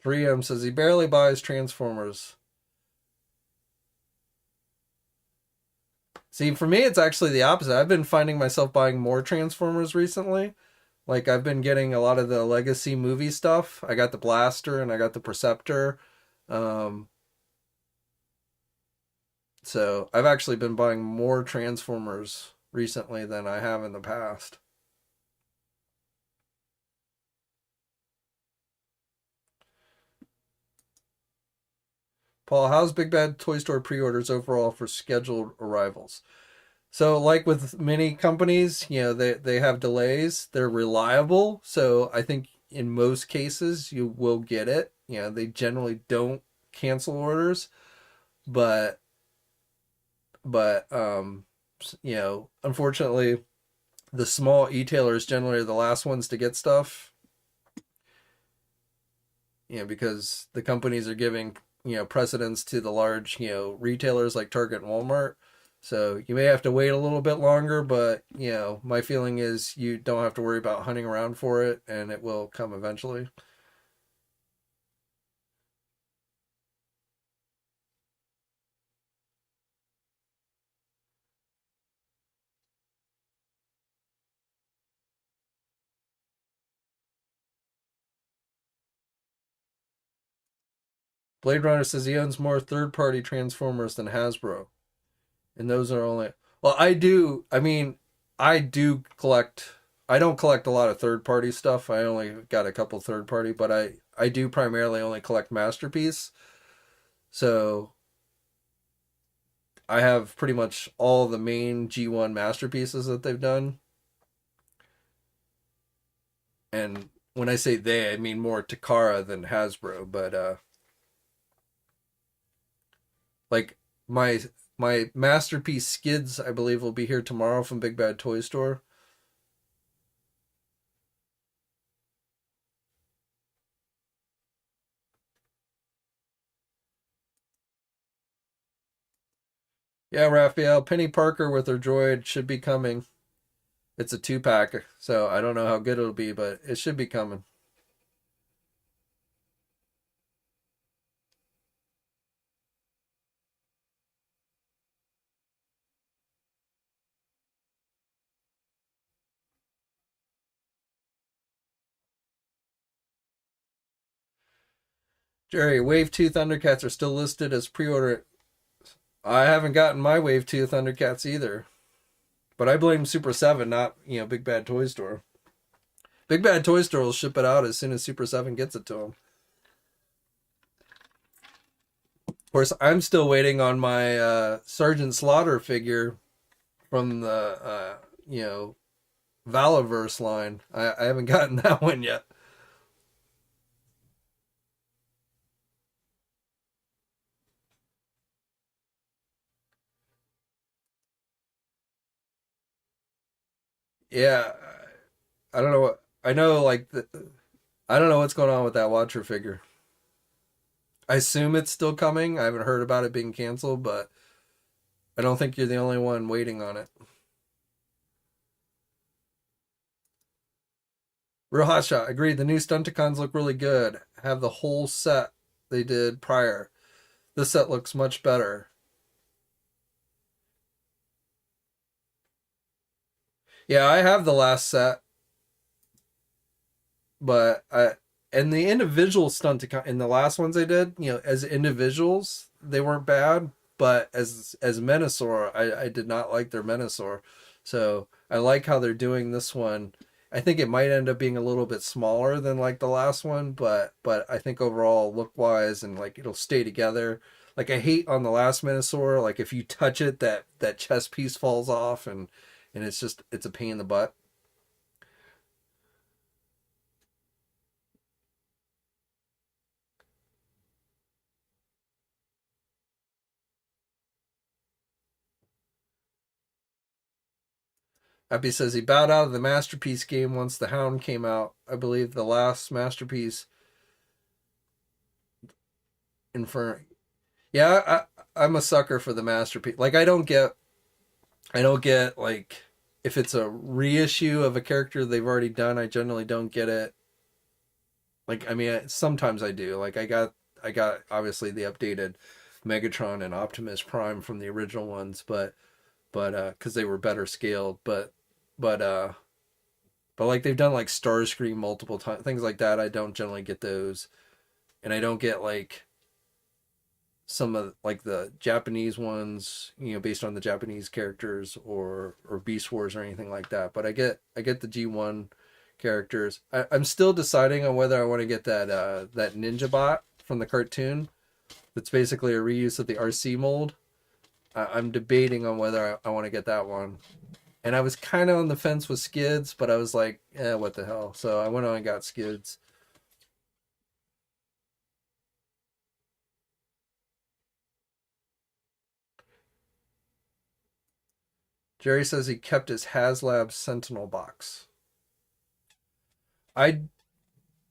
3M says he barely buys Transformers. See, for me, it's actually the opposite. I've been finding myself buying more Transformers recently. Like, I've been getting a lot of the Legacy movie stuff. I got the Blaster and I got the Perceptor. Um, so I've actually been buying more Transformers recently than I have in the past. Paul, how's Big Bad Toy Store pre-orders overall for scheduled arrivals? So, like with many companies, they have delays. They're reliable, so I think in most cases you will get it. They generally don't cancel orders, but unfortunately, the small e-tailers generally are the last ones to get stuff, because the companies are giving, precedence to the large, retailers like Target and Walmart. So you may have to wait a little bit longer, but, my feeling is you don't have to worry about hunting around for it, and it will come eventually. Blade Runner says he owns more third-party Transformers than Hasbro, and those are only. Well, I do. I mean, I do collect. I don't collect a lot of third-party stuff. I only got a couple third-party, but I do primarily only collect Masterpiece. So I have pretty much all the main G1 masterpieces that they've done. And when I say they, I mean more Takara than Hasbro, but like my my masterpiece skids, I believe, will be here tomorrow from Big Bad Toy Store. Yeah, Raphael, Penny Parker with her droid should be coming. It's a 2-pack, so I don't know how good it'll be, but it should be coming. Jerry, Wave 2 Thundercats are still listed as pre-order. I haven't gotten my Wave 2 Thundercats either. But I blame Super 7, not, Big Bad Toy Store. Big Bad Toy Store will ship it out as soon as Super 7 gets it to them. Of course, I'm still waiting on my Sergeant Slaughter figure from the, Valaverse line. I haven't gotten that one yet. Yeah, I don't know what. I know, like, I don't know what's going on with that Watcher figure. I assume it's still coming. I haven't heard about it being canceled, but I don't think you're the only one waiting on it. Real hot shot. Agreed. The new Stunticons look really good. Have the whole set they did prior. This set looks much better. Yeah, I have the last set, but I and the individual Stunticon in the last ones I did, as individuals, they weren't bad, but as Menasor, I did not like their Menasor. So I like how they're doing this one. I think it might end up being a little bit smaller than like the last one, but I think overall look wise and like it'll stay together. Like I hate on the last Menasor, like if you touch it, that chest piece falls off and it's a pain in the butt. Happy says he bowed out of the Masterpiece game once the Hound came out. I believe the last Masterpiece Inferno. Yeah, I'm a sucker for the Masterpiece. Like I don't get like if it's a reissue of a character they've already done. I generally don't get it. Like I mean, sometimes I do. Like I got obviously the updated Megatron and Optimus Prime from the original ones, but because they were better scaled, but but like they've done like Starscream multiple times, things like that. I don't generally get those, and I don't get like some of like the Japanese ones, based on the Japanese characters or Beast Wars or anything like that. But I get the G1 characters. I'm still deciding on whether I want to get that Ninja Bot from the cartoon. That's basically a reuse of the RC mold. I'm debating on whether I want to get that one. And I was kind of on the fence with Skids, but I was like, what the hell? So I went on and got Skids. Jerry says he kept his HasLab Sentinel box. I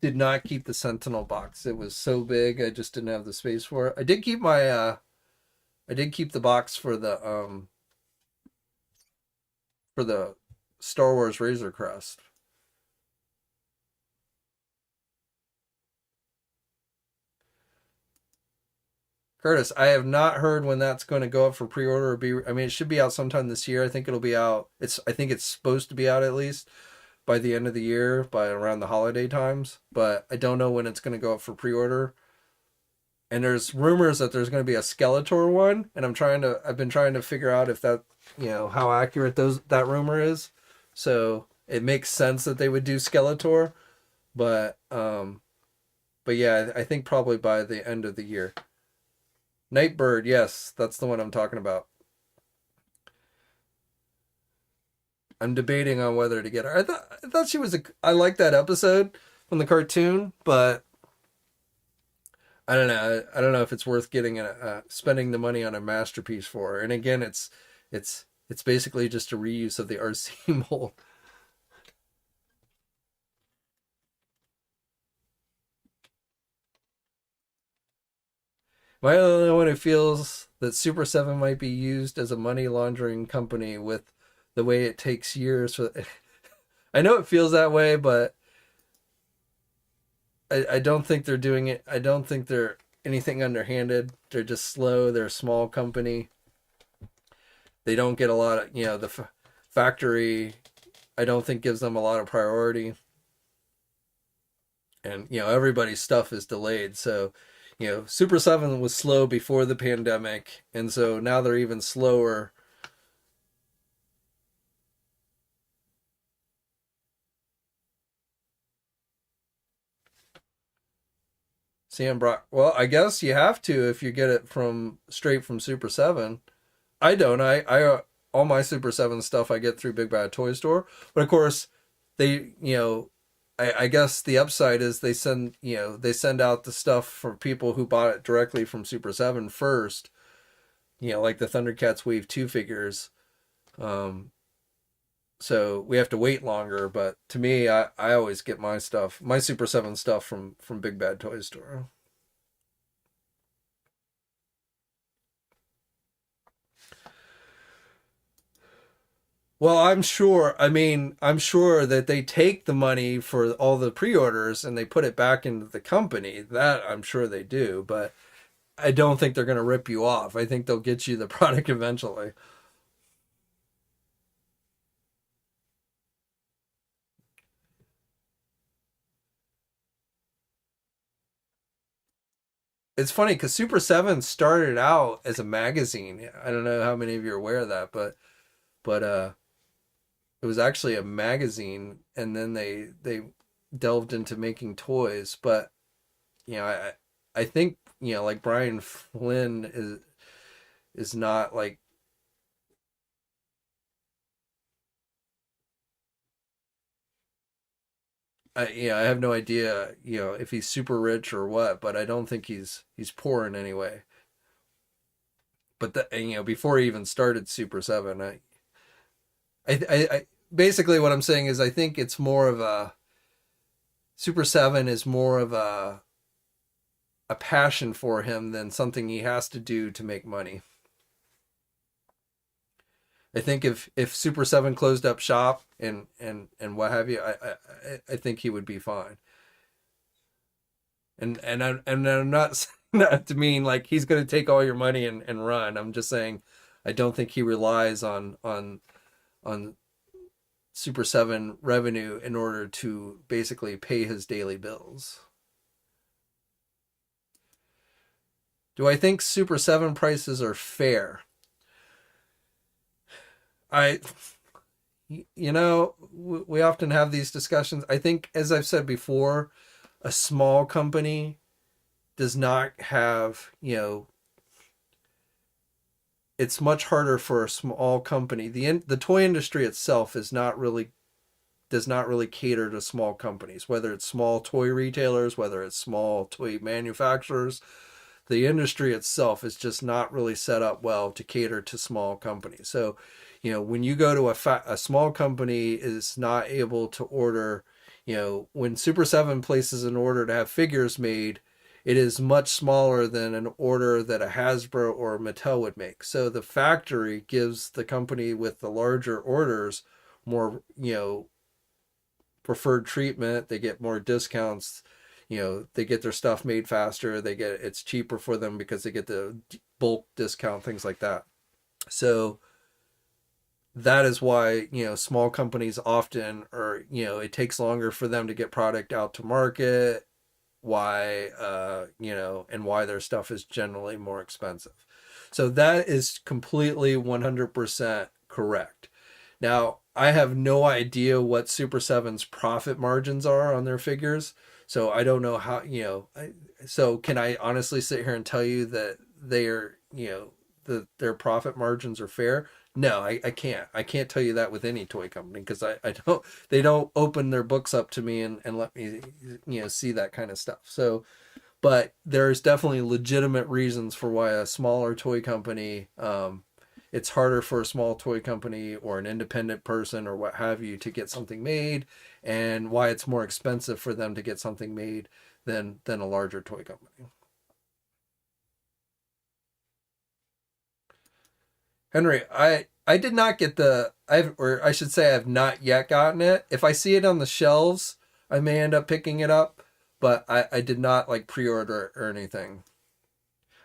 did not keep the Sentinel box. It was so big, I just didn't have the space for it. I did keep the box for the Star Wars Razor Crest. Curtis, I have not heard when that's going to go up for pre-order or be. I mean, it should be out sometime this year. I think it'll be out. I think it's supposed to be out at least by the end of the year, by around the holiday times. But I don't know when it's going to go up for pre-order. And there's rumors that there's going to be a Skeletor one, and I've been trying to figure out if that, how accurate that rumor is. So it makes sense that they would do Skeletor, but yeah, I think probably by the end of the year. Nightbird, yes, that's the one I'm talking about. I'm debating on whether to get her. I thought she was I liked that episode from the cartoon, but I don't know. I don't know if it's worth getting spending the money on a masterpiece for her. And again, it's basically just a reuse of the RC mold. Am I the only one who feels that Super 7 might be used as a money laundering company with the way it takes years for... I know it feels that way, but I don't think they're doing it. I don't think they're anything underhanded. They're just slow. They're a small company. They don't get a lot of, the factory, I don't think gives them a lot of priority. And, everybody's stuff is delayed. So, Super 7 was slow before the pandemic. And so now they're even slower. Sam Brock. Well, I guess you have to if you get it straight from Super 7. I don't. I all my Super 7 stuff I get through Big Bad Toy Store. But of course, they, I guess the upside is they send out the stuff for people who bought it directly from Super 7 first. Like the Thundercats Wave 2 figures. So we have to wait longer, but to me, I always get my Super 7 stuff from Big Bad Toy Store. Well, I'm sure that they take the money for all the pre-orders and they put it back into the company. That I'm sure they do, but I don't think they're going to rip you off. I think they'll get you the product eventually. It's funny because Super 7 started out as a magazine. I don't know how many of you are aware of that, but it was actually a magazine, and then they delved into making toys. But I think like Brian Flynn is not like. I have no idea, if he's super rich or what, but I don't think he's poor in any way. But before he even started Super 7, I basically what I'm saying is I think it's more of a Super 7 is more of a passion for him than something he has to do to make money. I think if Super 7 closed up shop and what have you, I think he would be fine. And I'm not saying that to mean like he's going to take all your money and run. I'm just saying I don't think he relies on Super 7 revenue in order to basically pay his daily bills. Do I think Super 7 prices are fair? We often have these discussions. I think, as I've said before, a small company does not have, it's much harder for a small company. The toy industry itself does not really cater to small companies, whether it's small toy retailers, whether it's small toy manufacturers. The industry itself is just not really set up well to cater to small companies. So, when you go to a small company is not able to order, when Super 7 places an order to have figures made, it is much smaller than an order that a Hasbro or Mattel would make. So the factory gives the company with the larger orders more, preferred treatment. They get more discounts. They get their stuff made faster. It's cheaper for them because they get the bulk discount, things like that. So that is why, small companies often it takes longer for them to get product out to market, why, and why their stuff is generally more expensive. So that is completely 100% correct. Now, I have no idea what Super 7's profit margins are on their figures. So I don't know how, so can I honestly sit here and tell you that they're, their profit margins are fair? No, I can't. I can't tell you that with any toy company because I don't, they don't open their books up to me and let me, see that kind of stuff. So, but there's definitely legitimate reasons for why a smaller toy company, it's harder for a small toy company or an independent person or what have you to get something made, and why it's more expensive for them to get something made than a larger toy company. Henry, I did not get or I should say I have not yet gotten it. If I see it on the shelves, I may end up picking it up, but I did not like pre-order or anything.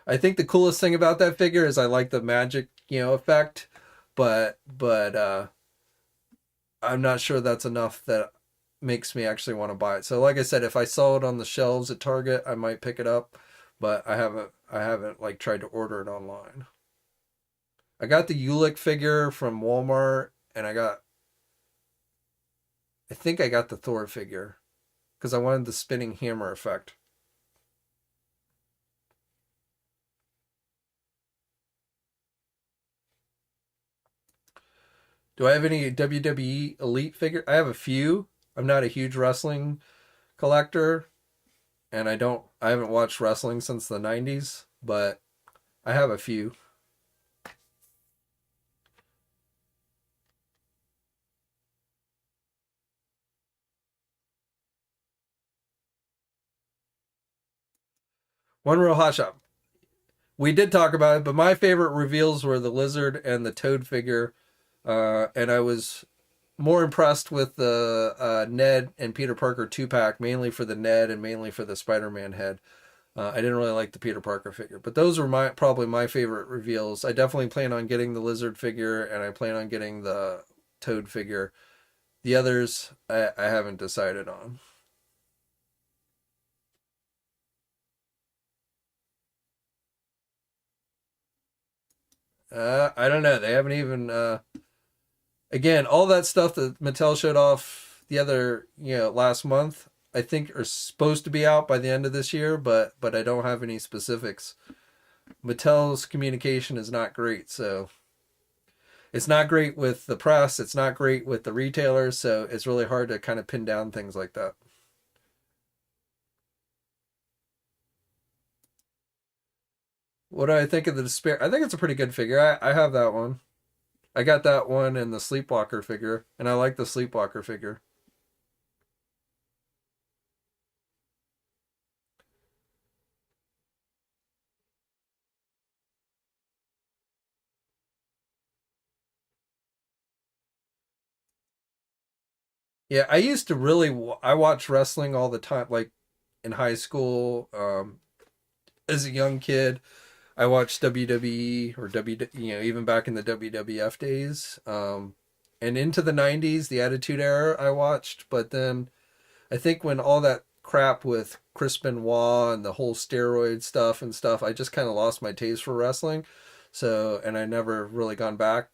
I think the coolest thing about that figure is I like the magic, effect, but I'm not sure that's enough that makes me actually want to buy it. So like I said, if I saw it on the shelves at Target, I might pick it up, but I haven't like tried to order it online. I got the Ulick figure from Walmart, and I think I got the Thor figure because I wanted the spinning hammer effect. Do I have any WWE Elite figure? I have a few. I'm not a huge wrestling collector, and I haven't watched wrestling since the 90s, but I have a few. One Real Hot Shot. We did talk about it, but my favorite reveals were the lizard and the toad figure, and I was more impressed with the Ned and Peter Parker 2-pack, mainly for the Ned and mainly for the Spider-Man head. I didn't really like the Peter Parker figure, but those were probably my favorite reveals. I definitely plan on getting the lizard figure, and I plan on getting the toad figure. The others, I haven't decided on. I don't know. They haven't even. Again, all that stuff that Mattel showed off the other, last month, I think are supposed to be out by the end of this year, but I don't have any specifics. Mattel's communication is not great, so it's not great with the press. It's not great with the retailers, so it's really hard to kind of pin down things like that. What do I think of the Despair? I think it's a pretty good figure. I have that one. I got that one and the Sleepwalker figure, and I like the Sleepwalker figure. Yeah, I used to I watched wrestling all the time, like in high school. As a young kid, I watched WWE or even back in the WWF days. And into the 90s, the Attitude Era, I watched. But then I think when all that crap with Chris Benoit and the whole steroid stuff and stuff, I just kind of lost my taste for wrestling. So, and I never really gone back.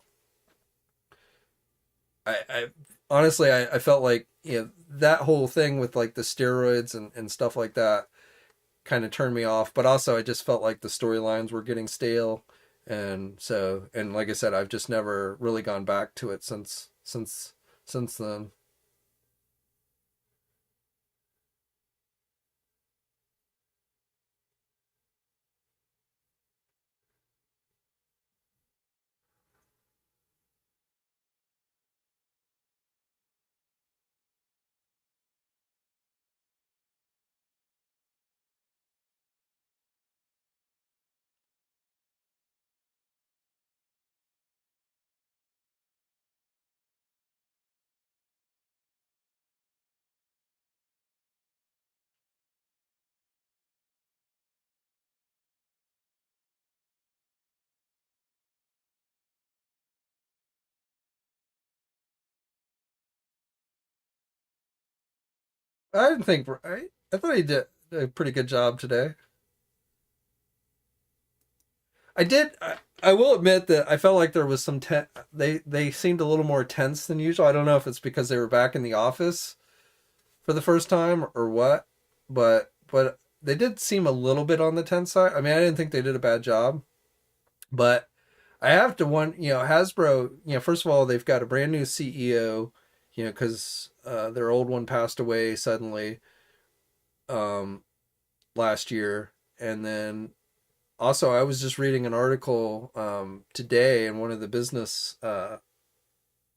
I honestly, I felt like, that whole thing with like the steroids and stuff like that kind of turned me off. But also, I just felt like the storylines were getting stale, and like I said, I've just never really gone back to it since then. I didn't think I thought he did a pretty good job today. I did. I will admit that I felt like there was some they seemed a little more tense than usual. I don't know if it's because they were back in the office for the first time or what, but they did seem a little bit on the tense side. I mean, I didn't think they did a bad job, but I have to Hasbro. First of all, they've got a brand new CEO. Because their old one passed away suddenly um, last year, and then also, I was just reading an article today in one of the business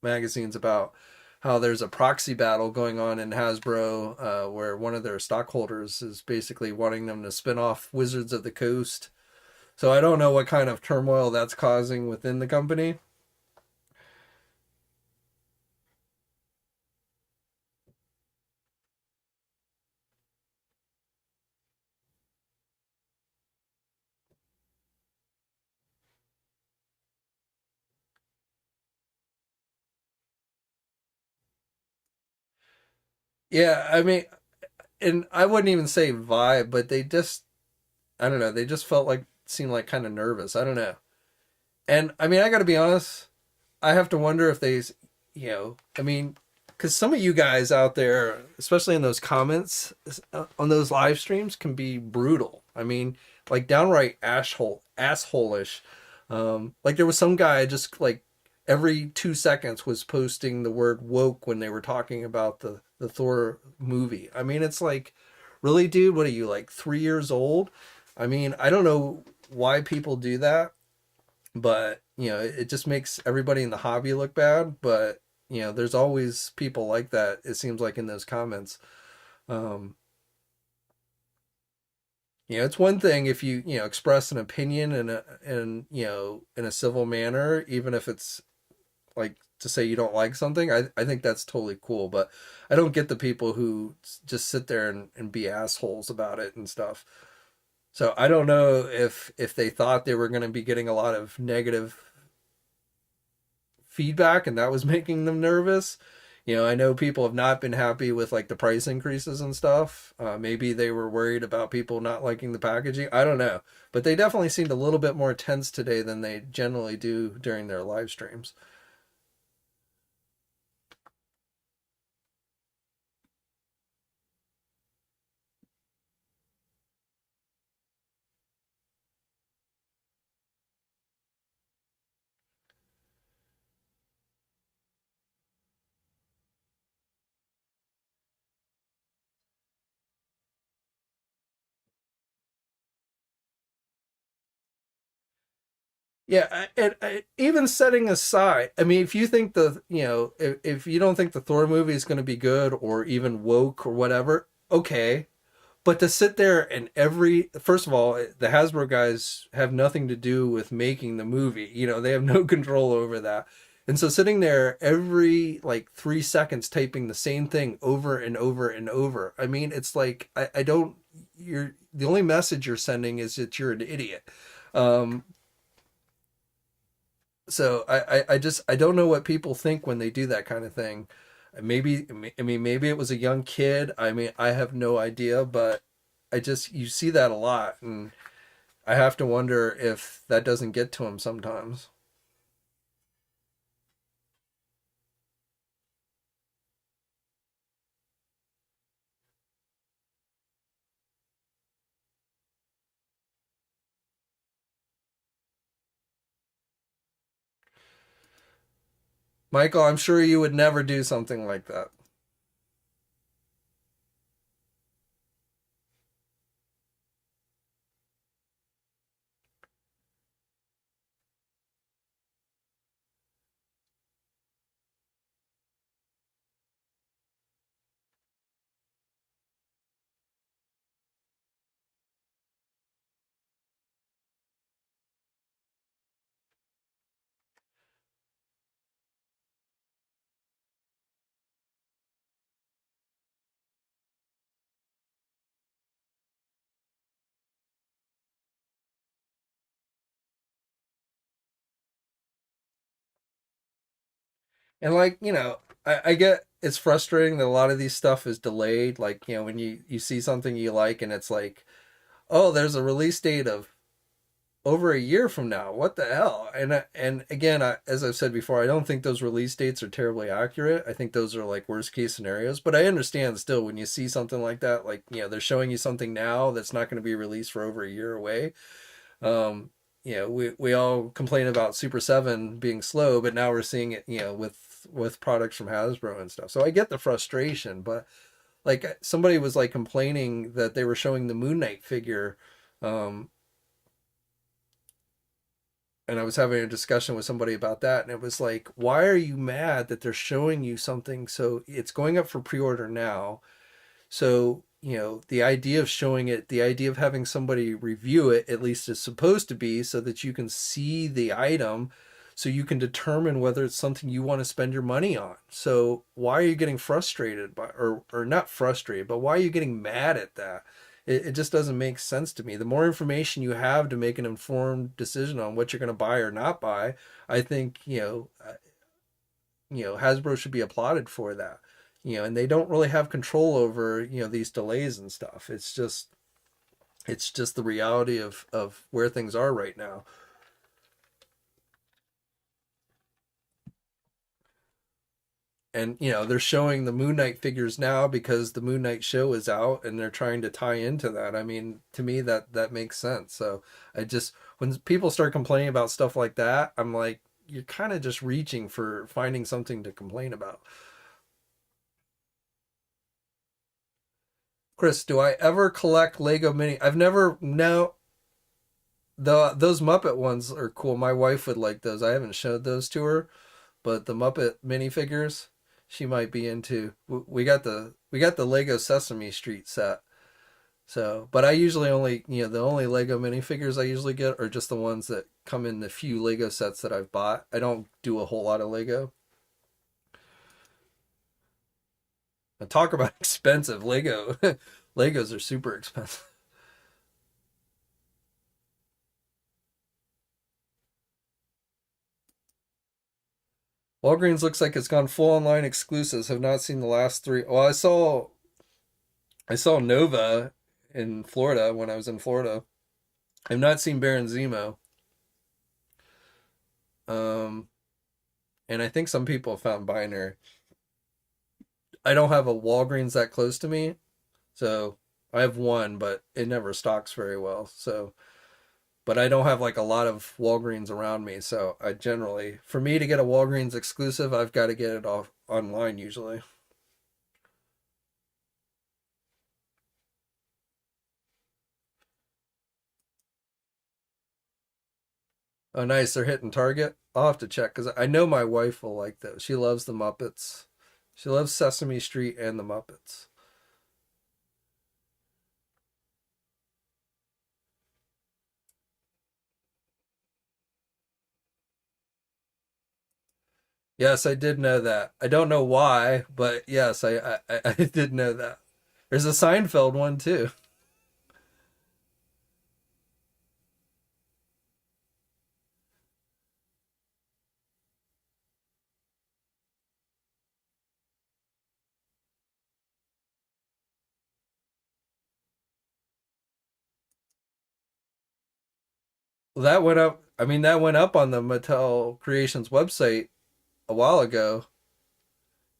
magazines about how there's a proxy battle going on in Hasbro where one of their stockholders is basically wanting them to spin off Wizards of the Coast. So I don't know what kind of turmoil that's causing within the company. Yeah, I mean, and I wouldn't even say vibe, but I don't know, they just seemed like kind of nervous. I don't know. And I mean, I got to be honest, I have to wonder if I mean, because some of you guys out there, especially in those comments on those live streams, can be brutal. I mean, like downright asshole-ish. Like there was some guy just like every 2 seconds was posting the word woke when they were talking about the Thor movie. I mean, it's like, really, dude, what are you like 3 years old? I mean, I don't know why people do that, but it just makes everybody in the hobby look bad. But there's always people like that, it seems like, in those comments. um it's one thing if you express an opinion in a civil manner, even if it's like to say you don't like something. I think that's totally cool, but I don't get the people who just sit there and be assholes about it and stuff. So I don't know if they thought they were going to be getting a lot of negative feedback and that was making them nervous. I know people have not been happy with like the price increases and stuff. Maybe they were worried about people not liking the packaging. I don't know, but they definitely seemed a little bit more tense today than they generally do during their live streams. Yeah, and even setting aside, I mean, if you think if you don't think the Thor movie is going to be good or even woke or whatever, okay. But to sit there and first of all, the Hasbro guys have nothing to do with making the movie. They have no control over that. And so sitting there every like 3 seconds typing the same thing over and over and over. I mean, it's like I don't. You're the only message you're sending is that you're an idiot. Um, so I just I don't know what people think when they do that kind of thing. Maybe I mean maybe it was a young kid. I mean I have no idea, but you see that a lot, and I have to wonder if that doesn't get to him sometimes. Michael, I'm sure you would never do something like that. And like, I get it's frustrating that a lot of these stuff is delayed. Like, when you see something you like and it's like, oh, there's a release date of over a year from now. What the hell? And again, as I've said before, I don't think those release dates are terribly accurate. I think those are like worst case scenarios. But I understand still when you see something like that, like they're showing you something now that's not going to be released for over a year away. Um, we all complain about Super Seven being slow, but now we're seeing it, with products from Hasbro and stuff. So I get the frustration, but like somebody was like complaining that they were showing the Moon Knight figure. Um, and I was having a discussion with somebody about that, and it was like, why are you mad that they're showing you something? So it's going up for pre-order now. So, the idea of showing it, the idea of having somebody review it, at least is supposed to be so that you can see the item, so you can determine whether it's something you want to spend your money on. So why are you getting frustrated by, or not frustrated, but why are you getting mad at that? It just doesn't make sense to me. The more information you have to make an informed decision on what you're going to buy or not buy, I think, Hasbro should be applauded for that. And they don't really have control over, these delays and stuff. It's just the reality of where things are right now. And they're showing the Moon Knight figures now because the Moon Knight show is out and they're trying to tie into that. I mean, to me that makes sense. So I just, when people start complaining about stuff like that, I'm like, you're kind of just reaching for finding something to complain about. Chris, do I ever collect Lego mini? I've never. No, those Muppet ones are cool. My wife would like those. I haven't showed those to her, but the Muppet minifigures, she might be into. We got the Lego Sesame Street set. So, but I usually only, the only Lego minifigures I usually get are just the ones that come in the few Lego sets that I've bought. I don't do a whole lot of Lego. And talk about expensive Lego. Legos are super expensive. Walgreens looks like it's gone full online exclusives. Have not seen the last three. Well, I saw Nova in Florida when I was in Florida. I've not seen Baron Zemo. Um, and I think some people have found Binary. I don't have a Walgreens that close to me, so I have one, but it never stocks very well. So, but I don't have like a lot of Walgreens around me, so I generally, for me to get a Walgreens exclusive, I've got to get it off online usually. Oh, nice. They're hitting Target. I'll have to check because I know my wife will like those. She loves the Muppets. She loves Sesame Street and the Muppets. Yes, I did know that. I don't know why, but yes, I did know that. There's a Seinfeld one too. Well, that went up. I mean, that went up on the Mattel Creations website a while ago,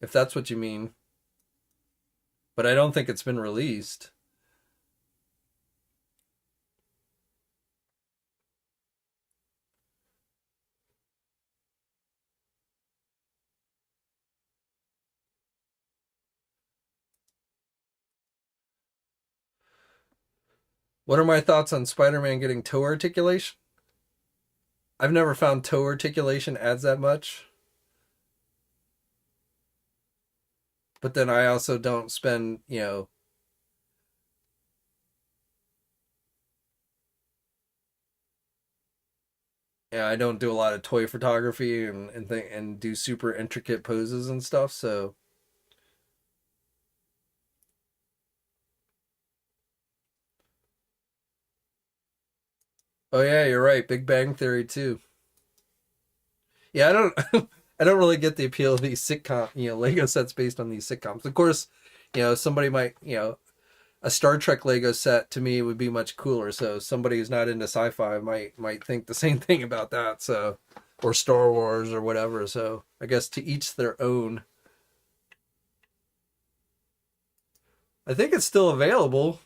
if that's what you mean. But I don't think it's been released. What are my thoughts on Spider-Man getting toe articulation? I've never found toe articulation adds that much. But then I also don't spend, yeah, I don't do a lot of toy photography and do super intricate poses and stuff. So, oh yeah, you're right. Big Bang Theory too. Yeah, I don't. I don't really get the appeal of these sitcom, Lego sets based on these sitcoms. Of course, somebody might, a Star Trek Lego set to me would be much cooler. So somebody who's not into sci-fi might think the same thing about that. So, or Star Wars or whatever. So I guess to each their own. I think it's still available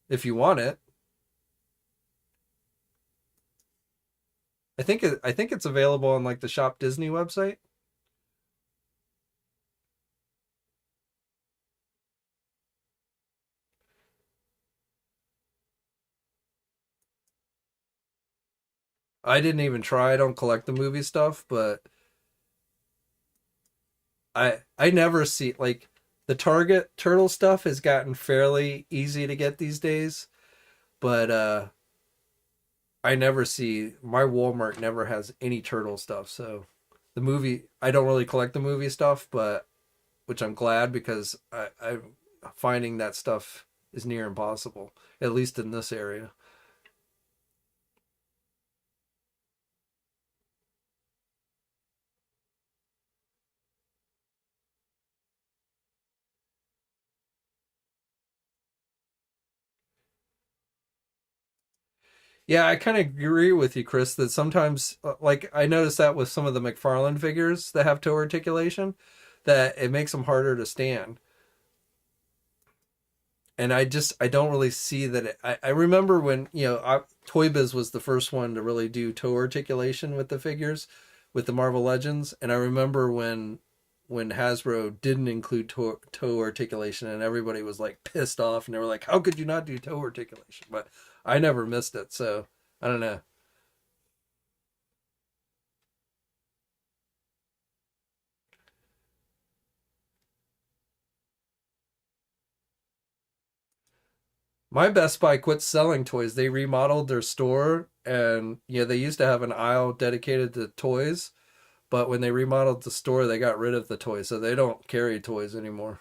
if you want it. I think it's available on like the Shop Disney website. I didn't even try. I don't collect the movie stuff, but I never see like the Target turtle stuff has gotten fairly easy to get these days, but I never see my Walmart never has any turtle stuff. So the movie I don't really collect the movie stuff, but which I'm glad because I'm finding that stuff is near impossible, at least in this area. Yeah, I kind of agree with you, Chris, that sometimes, like, I noticed that with some of the McFarlane figures that have toe articulation, that it makes them harder to stand. And I don't really see that. I remember when, Toy Biz was the first one to really do toe articulation with the figures, with the Marvel Legends. And I remember when Hasbro didn't include toe articulation and everybody was like pissed off and they were like, how could you not do toe articulation? But I never missed it. So I don't know. My Best Buy quit selling toys. They remodeled their store and they used to have an aisle dedicated to toys, but when they remodeled the store, they got rid of the toys. So they don't carry toys anymore.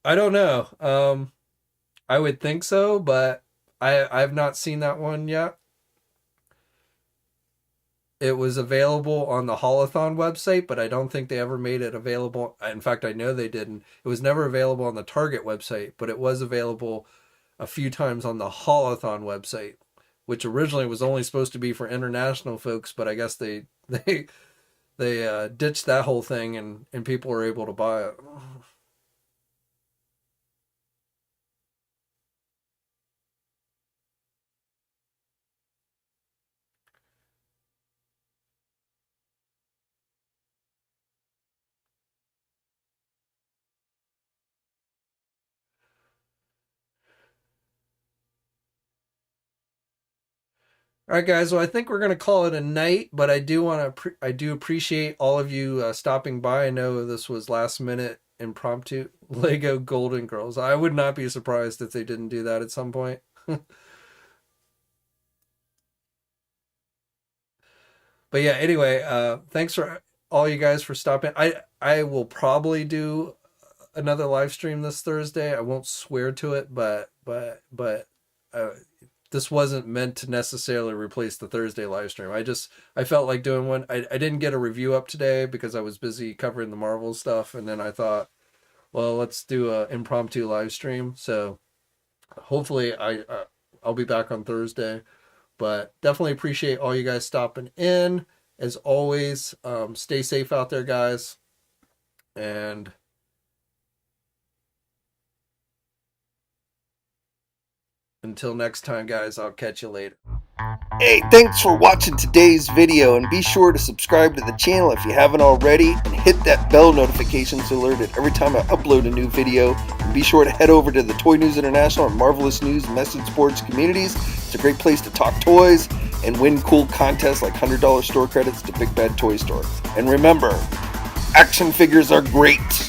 I don't know. I would think so, but I've not seen that one yet. It was available on the Holothon website, but I don't think they ever made it available. In fact, I know they didn't. It was never available on the Target website, but it was available a few times on the Holothon website, which originally was only supposed to be for international folks, but I guess they they ditched that whole thing and people were able to buy it. All right, guys. Well, I think we're gonna call it a night, but I do appreciate all of you stopping by. I know this was last minute impromptu Lego Golden Girls. I would not be surprised if they didn't do that at some point. But yeah, anyway, thanks for all you guys for stopping. I will probably do another live stream this Thursday. I won't swear to it, but this wasn't meant to necessarily replace the Thursday live stream. I felt like doing one. I didn't get a review up today because I was busy covering the Marvel stuff, and then I thought, well, let's do a impromptu live stream. So hopefully I'll be back on Thursday. But definitely appreciate all you guys stopping in. As always, stay safe out there, guys. And until next time, guys, I'll catch you later. Hey, thanks for watching today's video, and be sure to subscribe to the channel if you haven't already, and hit that bell notification so alerted every time I upload a new video. And be sure to head over to the Toy News International and Marvelous News message boards communities. It's a great place to talk toys and win cool contests like $100 store credits to Big Bad Toy Store. And remember, action figures are great.